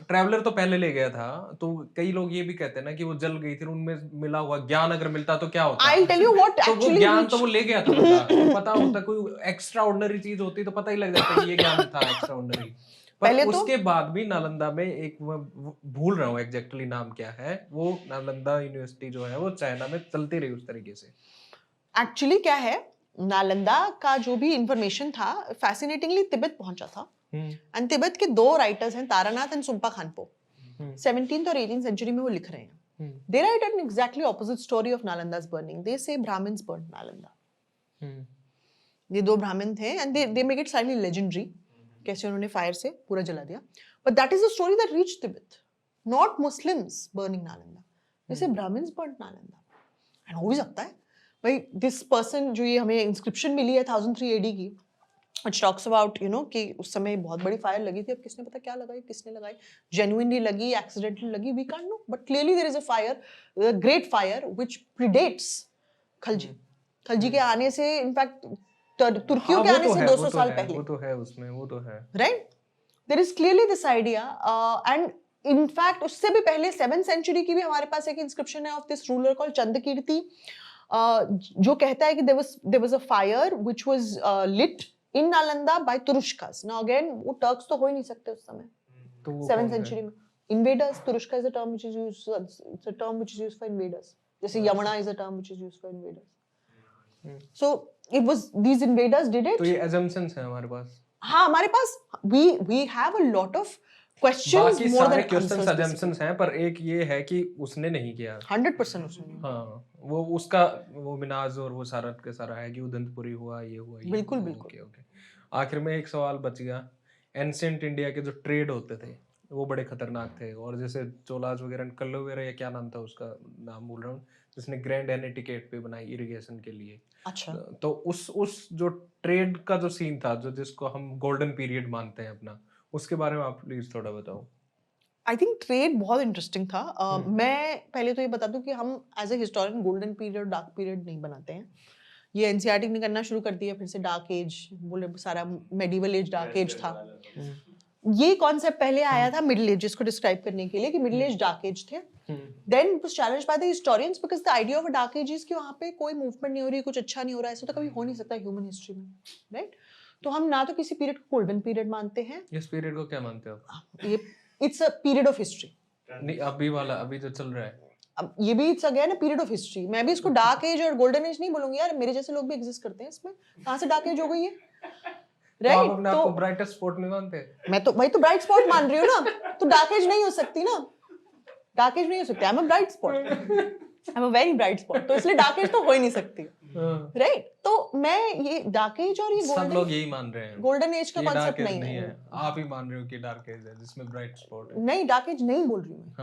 ट्रैवलर तो पहले ले गया था. तो कई लोग ये भी कहते हैं ना कि वो जल गई थी, उनमें मिला हुआ ज्ञान अगर मिलता तो क्या होता. I'll tell you what तो actually वो ज्ञान तो वो ले गया था. पता होता कोई एक्स्ट्रा ऑर्डिनरी चीज होती तो पता ही लग जाता कि ये ज्ञान था एक्स्ट्रा ऑर्डिनरी. पर उसके बाद भी नालंदा में एक, भूल रहा हूँ एग्जैक्टली नाम क्या है, वो नालंदा यूनिवर्सिटी जो है वो चाइना में चलती रही उस तरीके से. एक्चुअली क्या है, नालंदा का जो भी इंफॉर्मेशन था फैसिनेटिंगली तिब्बत पहुंचा था. एंड तिब्बत के 2 राइटर्स हैं, तारानाथ एंड सुम्पा खानपो. 17th और 18th सेंचुरी में वो लिख रहे हैं. They write an exactly opposite story of Nalanda's burning. They say Brahmins burnt Nalanda. ये दो ब्राह्मण थे and they make it slightly legendary. कैसे उन्होंने फायर से पूरा जला दिया. But that is the story that reached Tibet. Not Muslims burning Nalanda. They say Brahmins burnt Nalanda. And हो भी सकता है. भाई this person जो ये हमें inscription मिली है 1003 AD की, which talks about कि उस समय बहुत बड़ी फायर लगी थी. अब किसने पता क्या लगाई, किसने लगाई, genuinely लगी, accidentally लगी, we can't know. But clearly there is a fire, a great fire which predates Khalji. Khalji के आने से इनफैक्ट तुर्कियों के आने से 200 साल पहले. वो तो है उसमें, वो तो है. Right? There is clearly this idea and in fact उससे भी पहले 7th century की भी हमारे पास एक inscription है of this ruler called Chandrakirti जो कहता है कि there was a fire which was lit in Nalanda by Turushkas. Now again वो टर्क्स तो हो ही नहीं सकते उस समय 7th century में. Invaders, Turushka is a term which is used, it's a term which is used for invaders. जैसे Yamana is a term which is used for invaders. So it was these invaders did it. तो ये assumptions हैं हमारे पास. हाँ हमारे पास we have a lot of questions बाकी more सारे than questions answers. assumptions हैं पर एक ये है कि उसने नहीं किया. 100% उसने. हाँ वो उसका वो मिनाज और वो सारा के सारा है कि उदंतपुरी हुआ ये हुआ ये. बिल्कुल बिल्कुल. ओके. आखिर में एक सवाल बच गया. एंशिएंट इंडिया के जो ट्रेड होते थे वो बड़े खतरनाक थे और जैसे चोलाज वगैरह कल्लो वगैरह या क्या नाम था उसका नाम भूल रहा हूँ जिसने ग्रैंड एनेटिकेट पे बनाई इरिगेशन के लिए. अच्छा. तो उस जो ट्रेड का जो सीन था जो जिसको हम गोल्डन पीरियड मानते हैं अपना उसके बारे में आप प्लीज थोड़ा बताओ. आई थिंक ट्रेड बहुत इंटरेस्टिंग था. मैं पहले तो ये बता दूं कि हम as a historian golden period dark period नहीं बनाते हैं. ये एनसीईआरटी ने करना शुरू कर दिया फिर से डार्क एज बोले सारा मेडिवल एज डार्क एज था. ये कॉन्सेप्ट पहले आया था मिडिल एजेस को डिस्क्राइब करने के लिए कि मिडिल एज डार्क एज थे. Then it was challenged by the historians because the idea of a dark age is कि वहां पे कोई मूवमेंट नहीं हो रही, कुछ अच्छा नहीं हो रहा है, ऐसा तो कभी हो नहीं सकता ह्यूमन हिस्ट्री में. राइट? तो हम ना तो किसी पीरियड को गोल्डन पीरियड मानते हैं. इस पीरियड को क्या मानते हो? ये it's a period of history. नहीं अभी वाला अभी जो चल रहा है अब ये भी it's again a period of history. मैं भी इसको डार्क एज और गोल्डन एज नहीं बोलूंगी यार. मेरे जैसे लोग भी एग्जिस्ट करते हैं इसमें. कहां से डार्क एज हो गई है? राइट? तो आपको ब्राइटेस्ट स्पॉट नहीं मानते? मैं तो वही तो ब्राइट स्पॉट मान रही हूँ ना. तो डार्क एज नहीं हो सकती ना. डार्क एज नहीं हो सकती. I am a bright spot. I am a very bright spot. तो इसलिए डार्क एज तो हो ही नहीं सकती. राइट? तो मैं ये डार्क एज और ये सब लोग यही मान रहे हैं. गोल्डन एज का कांसेप्ट नहीं है. आप ही मान रहे हो कि डार्क एज है जिसमें ब्राइट स्पॉट है. नहीं डार्क एज नहीं बोल रही हूँ.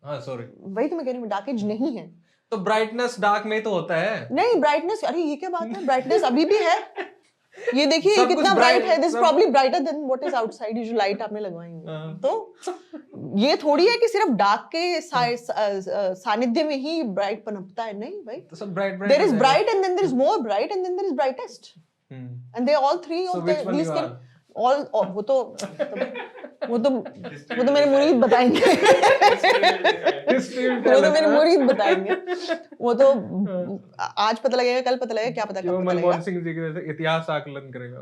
हाँ सॉरी. वही तो मैं कह रही हूँ डार्क एज नहीं है. तो ब्राइटनेस डार्क में तो होता है. नहीं ब्राइटनेस अरे ये क्या बात है. ब्राइटनेस अभी भी है. ये देखिए ये कितना ब्राइट है. This probably brighter then what is outside. ये जो लाइट आपने लगवाई हुई तो ये थोड़ी है कि सिर्फ डार्क के सानिध्य में ही ब्राइट पनपता है. नहीं भाई. तो सब bright there is bright and then there is more bright and then there is brightest and they all three of these can all. वो तो मेरे मुरीद बताएंगे. वो तो मेरे मुरीद बताएंगे. वो तो आज पता लगेगा कल पता लगेगा क्या पता कब पता लगेगा. मनमोहन सिंह जी के इतिहास आकलन करेगा.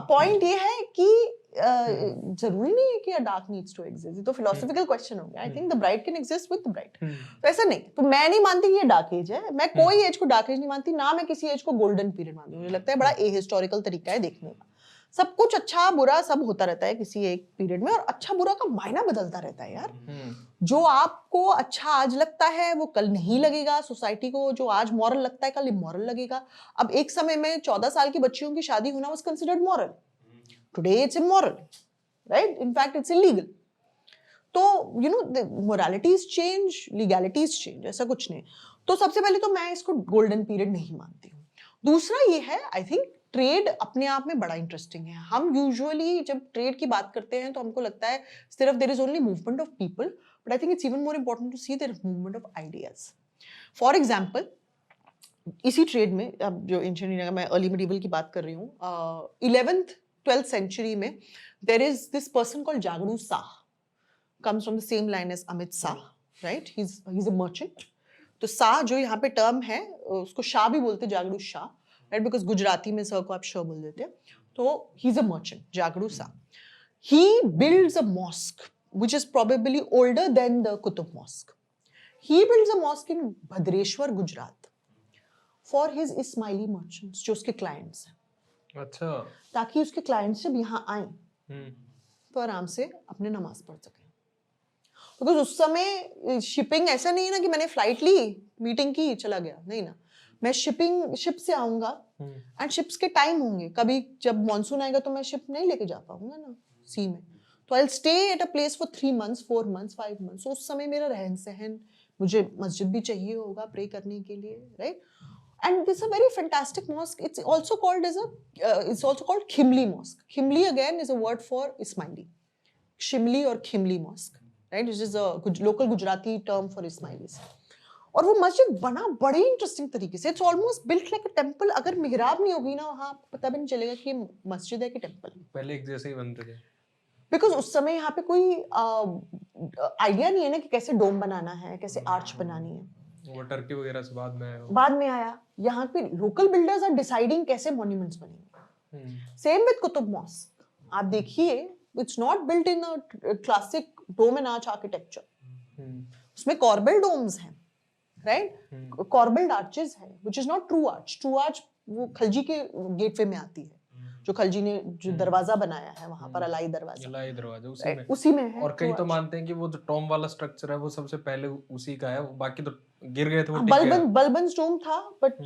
पॉइंट ये है कि जरूरी नहीं है कि डार्क नीड्स टू एग्जिस्ट. तो फिलोसॉफिकल क्वेश्चन हो गया. I think the bright can exist with the bright. तो ऐसा नहीं. तो मैं नहीं मानती कि ये डार्क एज है. मैं कोई एज को डार्क एज नहीं मानती. ना मैं किसी एज को गोल्डन पीरियड मानती हूँ. मुझे लगता है बड़ा एहिस्टोरिकल तरीका है देखने का. सब कुछ अच्छा बुरा सब होता रहता है किसी एक पीरियड में और अच्छा बुरा का मायना बदलता रहता है यार. जो आपको अच्छा आज लगता है वो कल नहीं लगेगा. सोसाइटी को जो आज मॉरल लगता है कल इमॉरल लगेगा. अब एक समय में 14 साल की बच्चियों की शादी होना was considered moral. Today it's immoral. Right? In fact it's illegal. तो you know moralities change, legalities change. ऐसा कुछ नहीं. तो सबसे पहले तो मैं इसको गोल्डन पीरियड नहीं मानती हूँ. दूसरा ये है आई थिंक ट्रेड अपने आप में बड़ा इंटरेस्टिंग है. हम यूजुअली जब ट्रेड की बात करते हैं तो हमको लगता है सिर्फ there is only movement of people. But I think it's even more important to see there is movement of ideas. For example इसी ट्रेड में अब जो एंशिएंट इंडिया का मैं अर्ली मिडिवल की बात कर रही हूँ 11th 12th सेंचुरी में there is this person called Jagdu Shah. Comes from the same line as Amit Shah. Right? He is a merchant. तो शाह जो यहाँ पे टर्म है उसको शाह भी बोलते हैं. जागड़ू शाह. Right? Because गुजराती में सर को आप शह बोल देते हैं. तो he is a merchant, जागड़ू Shah. He builds a mosque which is probably older than the Qutub Mosque. He builds a mosque in Bhadreshwar, Gujarat, for his Ismaili merchants, जो उसके clients हैं. अच्छा. ताकि उसके clients जब यहाँ आए तो आराम से अपने नमाज पढ़ सकें. बिकॉज उस समय शिपिंग ऐसा नहीं है ना कि मैंने फ्लाइट ली, मीटिंग की, चला गया, नहीं ना, मैं शिप से आऊंगा एंड शिप्स के टाइम होंगे, कभी जब मॉनसून आएगा तो मैं शिप नहीं लेके जा पाऊंगा ना सी में, तो I stay at a place for 3 months 4 months 5 months, so उस समय मेरा रहन सहन, मुझे मस्जिद भी चाहिए होगा प्रे करने के लिए, right? And this is a very fantastic mosque. It's also called Khimli Mosque. Khimli again is a word for Ismaili. Shimli or Khimli Mosque, right? Which is a local Gujarati term for Ismailis. और वो मस्जिद बना बड़े interesting तरीके से. It's almost built like a temple. अगर मिहराब नहीं होगी ना वहाँ, आपको पता भी नहीं चलेगा कि ये मस्जिद है कि टेम्पल. पहले एक जैसे ही बनते थे. बिकॉज उस समय यहाँ पे कोई आइडिया नहीं है ना कि कैसे डोम बनाना है, कैसे आर्च बनानी है. वो टर्की वगैरह से बाद में आया. यहाँ पे लोकल बिल्डर्स आर डिसाइडिंग कैसे मॉन्यूमेंट्स बनेंगे. Same with Qutub mosque. आप देखिए, it's not built in a classic dome and arch architecture. उसमें कॉर्बेल डोम्स हैं, राइट? कॉर्बेल्ड आर्चेस है, which is not true arch. True arch वो खलजी के गेटवे में आती है, जो खलजी ने जो दरवाजा बनाया है वहां पर, अलाई दरवाजा उसी में है. और कई तो मानते हैं कि वो जो टॉम वाला स्ट्रक्चर है वो सबसे पहले उसी का है, बाकी तो गिर गए थे. वो बलबन्स टॉम था, बट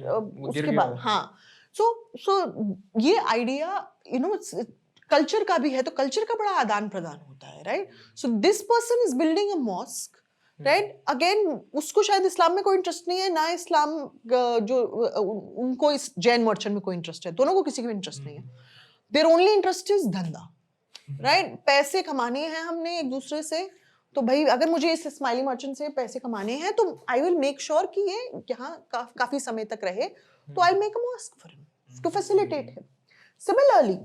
उसके बाद हाँ. सो ये आइडिया, यू नो, कल्चर का भी है, तो कल्चर का बड़ा आदान प्रदान होता है, right? So this person is building a mosque, right? Again उसको शायद इस्लाम में कोई इंटरेस्ट नहीं है ना, इस्लाम जो उनको इस जैन मर्चेंट में कोई इंटरेस्ट है, दोनों को किसी का इंटरेस्ट नहीं है. देयर ओनली इंटरेस्ट इज धंधा, राइट? पैसे कमाने हैं हमने एक दूसरे से, तो भाई अगर मुझे इस स्माइली मर्चेंट से पैसे कमाने हैं तो आई विल मेक श्योर कि ये यहाँ काफी समय तक रहे, तो I make a mosque for him to facilitate him. Similarly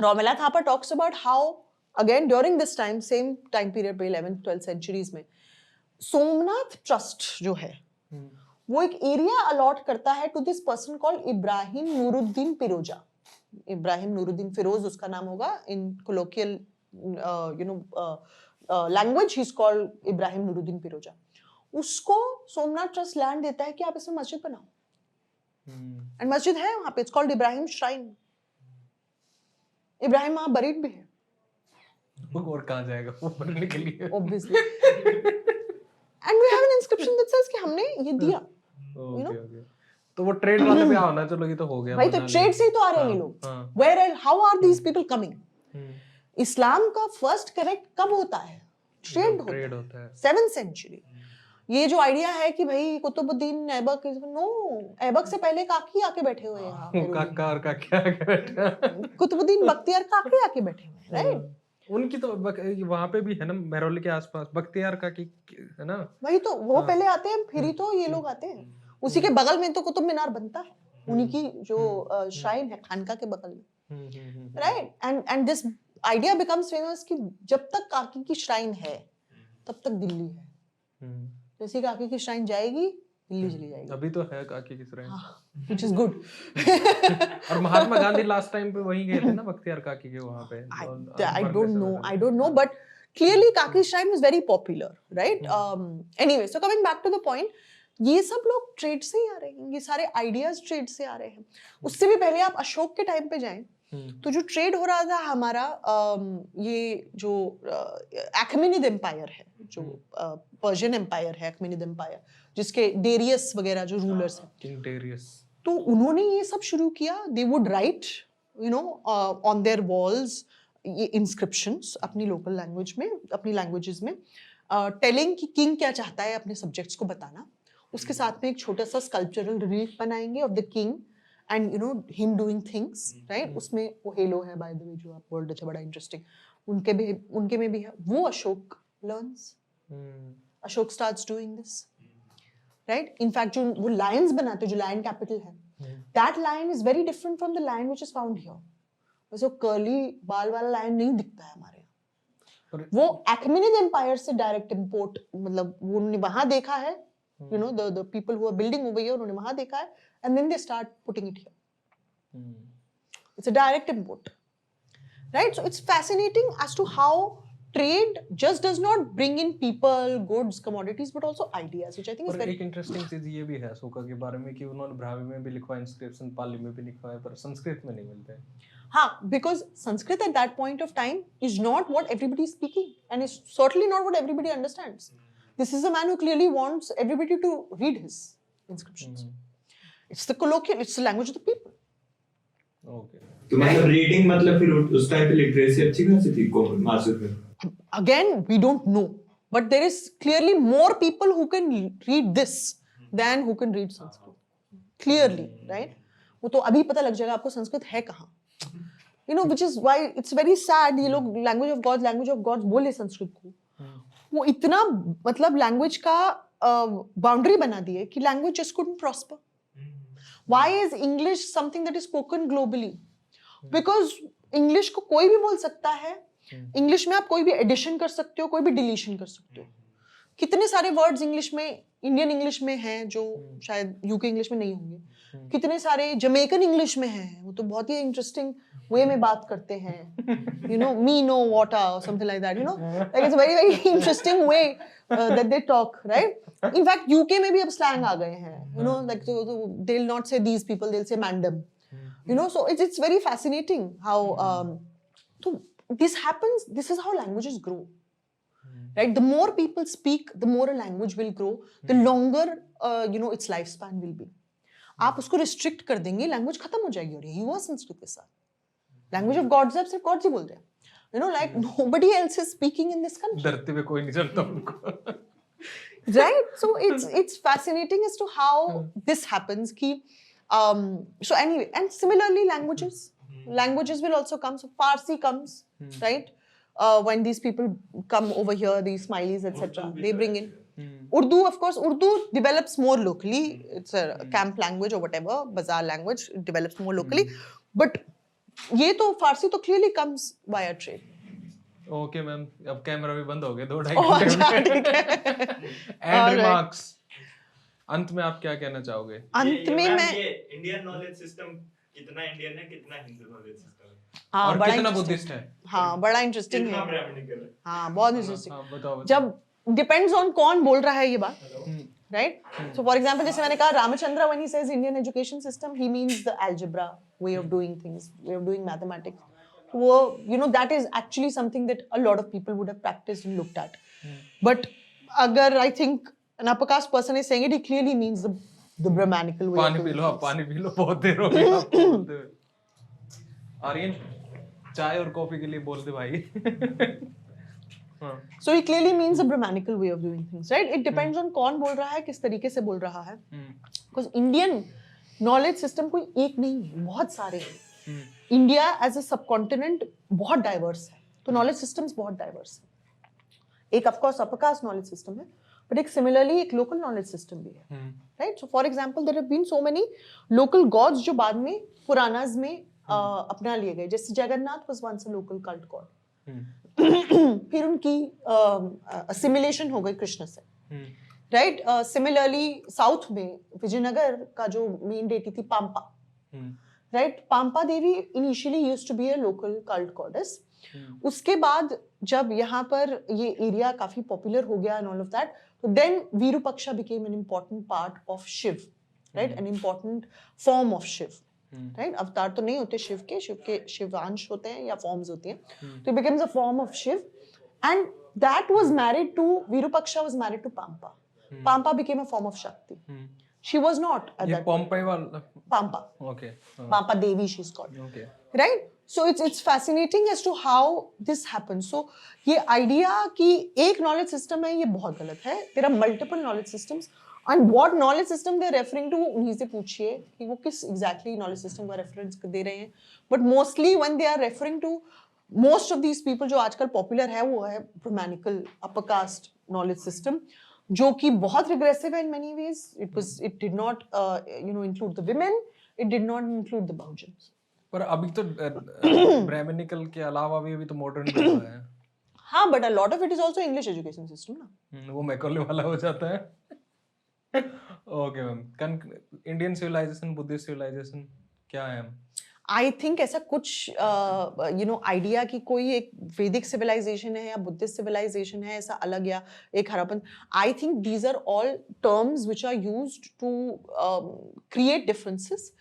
Romila Thapar talks about how again during this time, same time period पे 11th 12th centuries में, सोमनाथ ट्रस्ट जो है वो एक एरिया अलॉट करता है to this person called Ibrahim Nooruddin Firoza. Ibrahim Nooruddin Firoz उसका नाम होगा. In colloquial language he is called Ibrahim Nooruddin Firoza. उसको सोमनाथ ट्रस्ट लैंड देता है कि आप इसमें मस्जिद बनाओ. एंड मस्जिद है वहां पे, it's called Ibrahim shrine. Ibrahim वहां बरीड भी है. और कहाँ जाएगा वो बनने के लिए? Obviously. And we have an inscription that says कि हमने ये दिया, यू नो. तो वो ट्रेड वाले पे आना, चलो ये तो हो गया भाई, तो ट्रेड से ही तो आ रहे हैं ये लोग. Where and how are these people coming? Islam का फर्स्ट कनेक्ट कब होता है? ट्रेड होता है 7th century. ये जो आइडिया है कि भाई कुतुबुद्दीन ऐबक, नो, ऐबक से पहले काकी आके बैठे हुए हैं यहाँ. काका और काकी आके बैठे. कुतुबुद्दीन बख्तियार काकी आके बैठे हुए हैं, राइट? उनकी तो वहां पे भी है ना, मेहरौली के आसपास बख्तियार काकी है ना. वही तो, वो पहले आते हैं, फिर ही तो ये लोग आते हैं. उसी के बगल में तो कुतुब मीनार बनता है, उन्हीं की जो श्राइन है खानका के बगल में, right? And this idea becomes famous कि जब तक काकी की श्राइन है तब तक दिल्ली है. जैसे काकी की श्राइन जाएगी, दिल्ली चली जाएगी. अभी तो है काकी की श्राइन, व्हिच इज गुड. और महात्मा गांधी लास्ट टाइम पे वहीं गए थे ना बख्तियार काकी के वहां पे. I don't know, but clearly Kaki shrine was very popular, right? Anyway, so coming back to the point, ये सब लोग ट्रेड से ही आ रहे हैं, ये सारे आइडियाज ट्रेड से आ रहे हैं. उससे भी पहले आप अशोक के टाइम पे जाएं, तो जो ट्रेड हो रहा था हमारा, ये जो एक्मेनिड एम्पायर है, जो पर्शियन एम्पायर है, एक्मेनिड एम्पायर, जिसके डेरियस वगैरह जो रूलर्स हैं, किंग डेरियस, तो उन्होंने ये सब शुरू किया. They would write, you know, on their walls ये इंस्क्रिप्शंस अपनी लोकल लैंग्वेज में, अपनी लैंग्वेजेस में, टेलिंग कि किंग क्या चाहता है अपने सब्जेक्ट्स को बताना. उसके साथ में एक छोटा सा स्कल्पचरल रिलीफ बनाएंगे of the king and you know him doing things, right? उसमें वो हेलो है बाय द वे, जो आप बोल रहे थे, बड़ा इंटरेस्टिंग. उनके में भी है. वो Ashoka learns, Ashoka starts doing this, right? In fact जो वो लायंस बनाते, जो लायन कैपिटल है, that lion is very different from the lion which is found here. वैसे कर्ली बाल वाला लायन नहीं दिखता है हमारे यहाँ. वो एक्मेनिड एम्पायर से डायरेक्ट इंपोर्ट, मतलब वो उन्होंने वहां देखा है, you know, the people who are building over here, उन्होंने वहां देखा है, and then they start putting it here. It's a direct import, right? So it's fascinating as to how trade just does not bring in people, goods, commodities, but also ideas, which I think is very. एक interesting चीज ये भी है अशोका के बारे में कि उन्होंने ब्राह्मी में भी लिखवा इंस्क्रिप्शन, पाली में भी लिखवा है, पर संस्कृत में नहीं मिलते हैं. हाँ, because Sanskrit at that point of time is not what everybody is speaking, and is certainly not what everybody understands. This is a man who clearly wants everybody to read his inscriptions. It's the colloquial, it's the language of the people. Okay. तो मतलब reading मतलब फिर उस time पे literacy अच्छी खासी थी martial में. Again, we don't know, but there is clearly more people who can read this than who can read Sanskrit. Clearly, right? वो तो अभी पता लग जाएगा आपको संस्कृत है कहाँ. You know, which is why it's very sad. ये लोग language of gods बोले संस्कृत को. वो इतना मतलब language का boundary बना दिए कि language just couldn't prosper. Why is English something that is spoken globally? Because English को कोई भी बोल सकता है. English में आप कोई भी addition कर सकते हो, कोई भी deletion कर सकते हो. कितने सारे words English में, Indian English में हैं जो शायद UK English में नहीं होंगे. कितने सारे जमैकन इंग्लिश में हैं, वो तो बहुत ही इंटरेस्टिंग वे में बात करते हैं, you know, me no water or something like that, you know, like it's a very very interesting way that they talk, right? In fact UK में भी अब slang आ गए हैं, you know, like they'll not say these people, they'll say mandem, you know, so it's very fascinating how so this happens. This is how languages grow, right? The more people speak, the more a language will grow, the longer you know its lifespan will be. आप उसको restrict कर देंगे, language खत्म हो जाएगी. और यही हुआ संस्कृत के साथ. लैंग्वेज ऑफ गॉड्स है, सिर्फ गॉड्स ही बोल रहे हैं. You know, like nobody else is speaking in this country. धरती पे कोई नहीं जानता उनको. Right? So it's fascinating as to how this happens कि so anyway, and similarly languages will also come. So Farsi comes, right? When these people come over here, these smileys, etc., they bring in. Urdu, of course, Urdu develops more locally. It's a camp language or whatever, bazaar language. It develops more locally. But ये तो फारसी तो clearly comes via trade. Okay ma'am, अब camera भी बंद हो गए 2-2.5 घंटे. And remarks, अंत में आप क्या कहना चाहोगे? अंत में मैं इंडियन नॉलेज सिस्टम कितना इंडियन है, कितना हिंदू नॉलेज सिस्टम है, हाँ, और बड़ा कितना interesting. बुद्धिस्ट है? हाँ, बड़ा इंटरेस्टिंग कितना है. ब्राह्मणिकल है. हाँ, बहुत इंटरेस्टिंग. हाँ, बताओ. जब डिपेंड्स ऑन कौन बोल रहा है ये बात, राइट? सो फॉर एग्जांपल, जैसे मैंने कहा Ramchandra when he says Indian education system, he means the algebra way of doing things, way of doing mathematics. वो you know that is actually something that a lot of people would have practised and looked at. But अगर I think an upper caste person is saying it, he clearly means the Brahmanical way. पानी P low, बहुत देर हो गई आपको बोलते हुए. आर्यन, चाय और कॉफी के लिए बोल दे भाई. So he clearly means a Brahmanical way of doing things, right? It depends on कौन बोल रहा है, किस तरीके से बोल रहा है. Because Indian knowledge system कोई एक नहीं है, बहुत सारे हैं. India as a subcontinent बहुत diverse है, तो knowledge systems बहुत diverse है. एक of course upper caste knowledge system है, but एक similarly एक local knowledge system भी है, right? So for example, there have been so many local gods जो बाद में पुराणास में अपना लिए गए. जैसे Jagannath was once a local cult god. फिर उनकी assimilation हो गई कृष्ण से, राइट? सिमिलरली साउथ में विजयनगर का जो मेन डेटी थी Pampa, right? Pampa Devi initially used to be a local cult goddess. उसके बाद जब यहाँ पर ये एरिया काफी पॉपुलर हो गया एंड ऑल ऑफ दैट, तो then Virupaksha became an important part of Shiva, right? An important form of Shiva, right? अवतार तो नहीं होते शिव के शिवांश होते हैं या फॉर्म्स होती हैं. तो it becomes a form of Shiva, and that was married to Virupaksha, was married to Pampa. Pampa became a form of Shakti. She was not at ये that पोम्पई वाला Pampa. Okay. Pampa Devi she's called. Okay. Right? So it's fascinating as to how this happens. So ये idea कि एक knowledge system है, ये बहुत गलत है. There are multiple knowledge systems. And what knowledge system they are referring to, उन्हीं से पूछिए कि वो किस exactly knowledge system का reference दे रहे हैं. But mostly when they are referring to most of these people जो आजकल popular है, वो है Brahmanical upper caste knowledge system, जो कि बहुत regressive है in many ways. It did not include the women. It did not include the Bahujans. पर अभी तो ब्राह्मणिकल के अलावा भी अभी तो मॉडर्न भी हुआ है. हाँ, but a lot of it is also English education system ना. वो मैकॉले वाला हो जाता है. Okay ma'am, Indian civilization, Buddhist civilization क्या है? आई थिंक ऐसा कुछ आइडिया कि कोई एक वैदिक सिविलाइजेशन है या बुद्धिस्ट सिविलाइजेशन है, ऐसा अलग या एक हरापन. I think these are all terms which are used to create differences.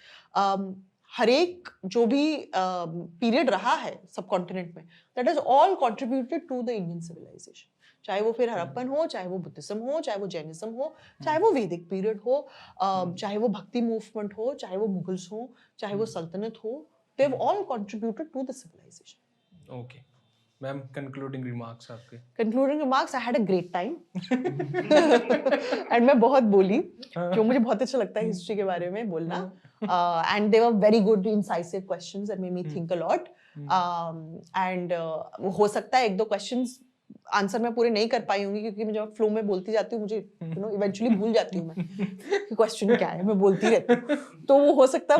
हर एक जो भी पीरियड रहा है सब कॉन्टिनेंट में, that is all contributed to the Indian civilisation. चाहे वो फिर हड़प्पन हो, चाहे वो बुद्धिज्म हो, चाहे वो जैनिज्म हो, चाहे वो वैदिक पीरियड हो, चाहे वो भक्ति मूवमेंट हो, चाहे वो मुगल्स हो, चाहे वो सल्तनत हो, they have all contributed to the civilisation. Okay ma'am, concluding remarks आपके। Concluding remarks, I had a great time and मैं बहुत बोली, जो मुझे बहुत अच्छा लगता है हिस्ट्री के बारे में बोलना, and they were very good incisive questions that made me think a lot, and हो सकता है एक दो क्वेश्चंस आंसर मैं पूरे नहीं कर पाई होंगी, क्योंकि मैं जब फ्लो में बोलती जाती हूँ मुझे इवेंचुअली भूल जाती हूँ मैं कि क्वेश्चन क्या है, मैं बोलती रहती हूँ, तो वो हो सकता है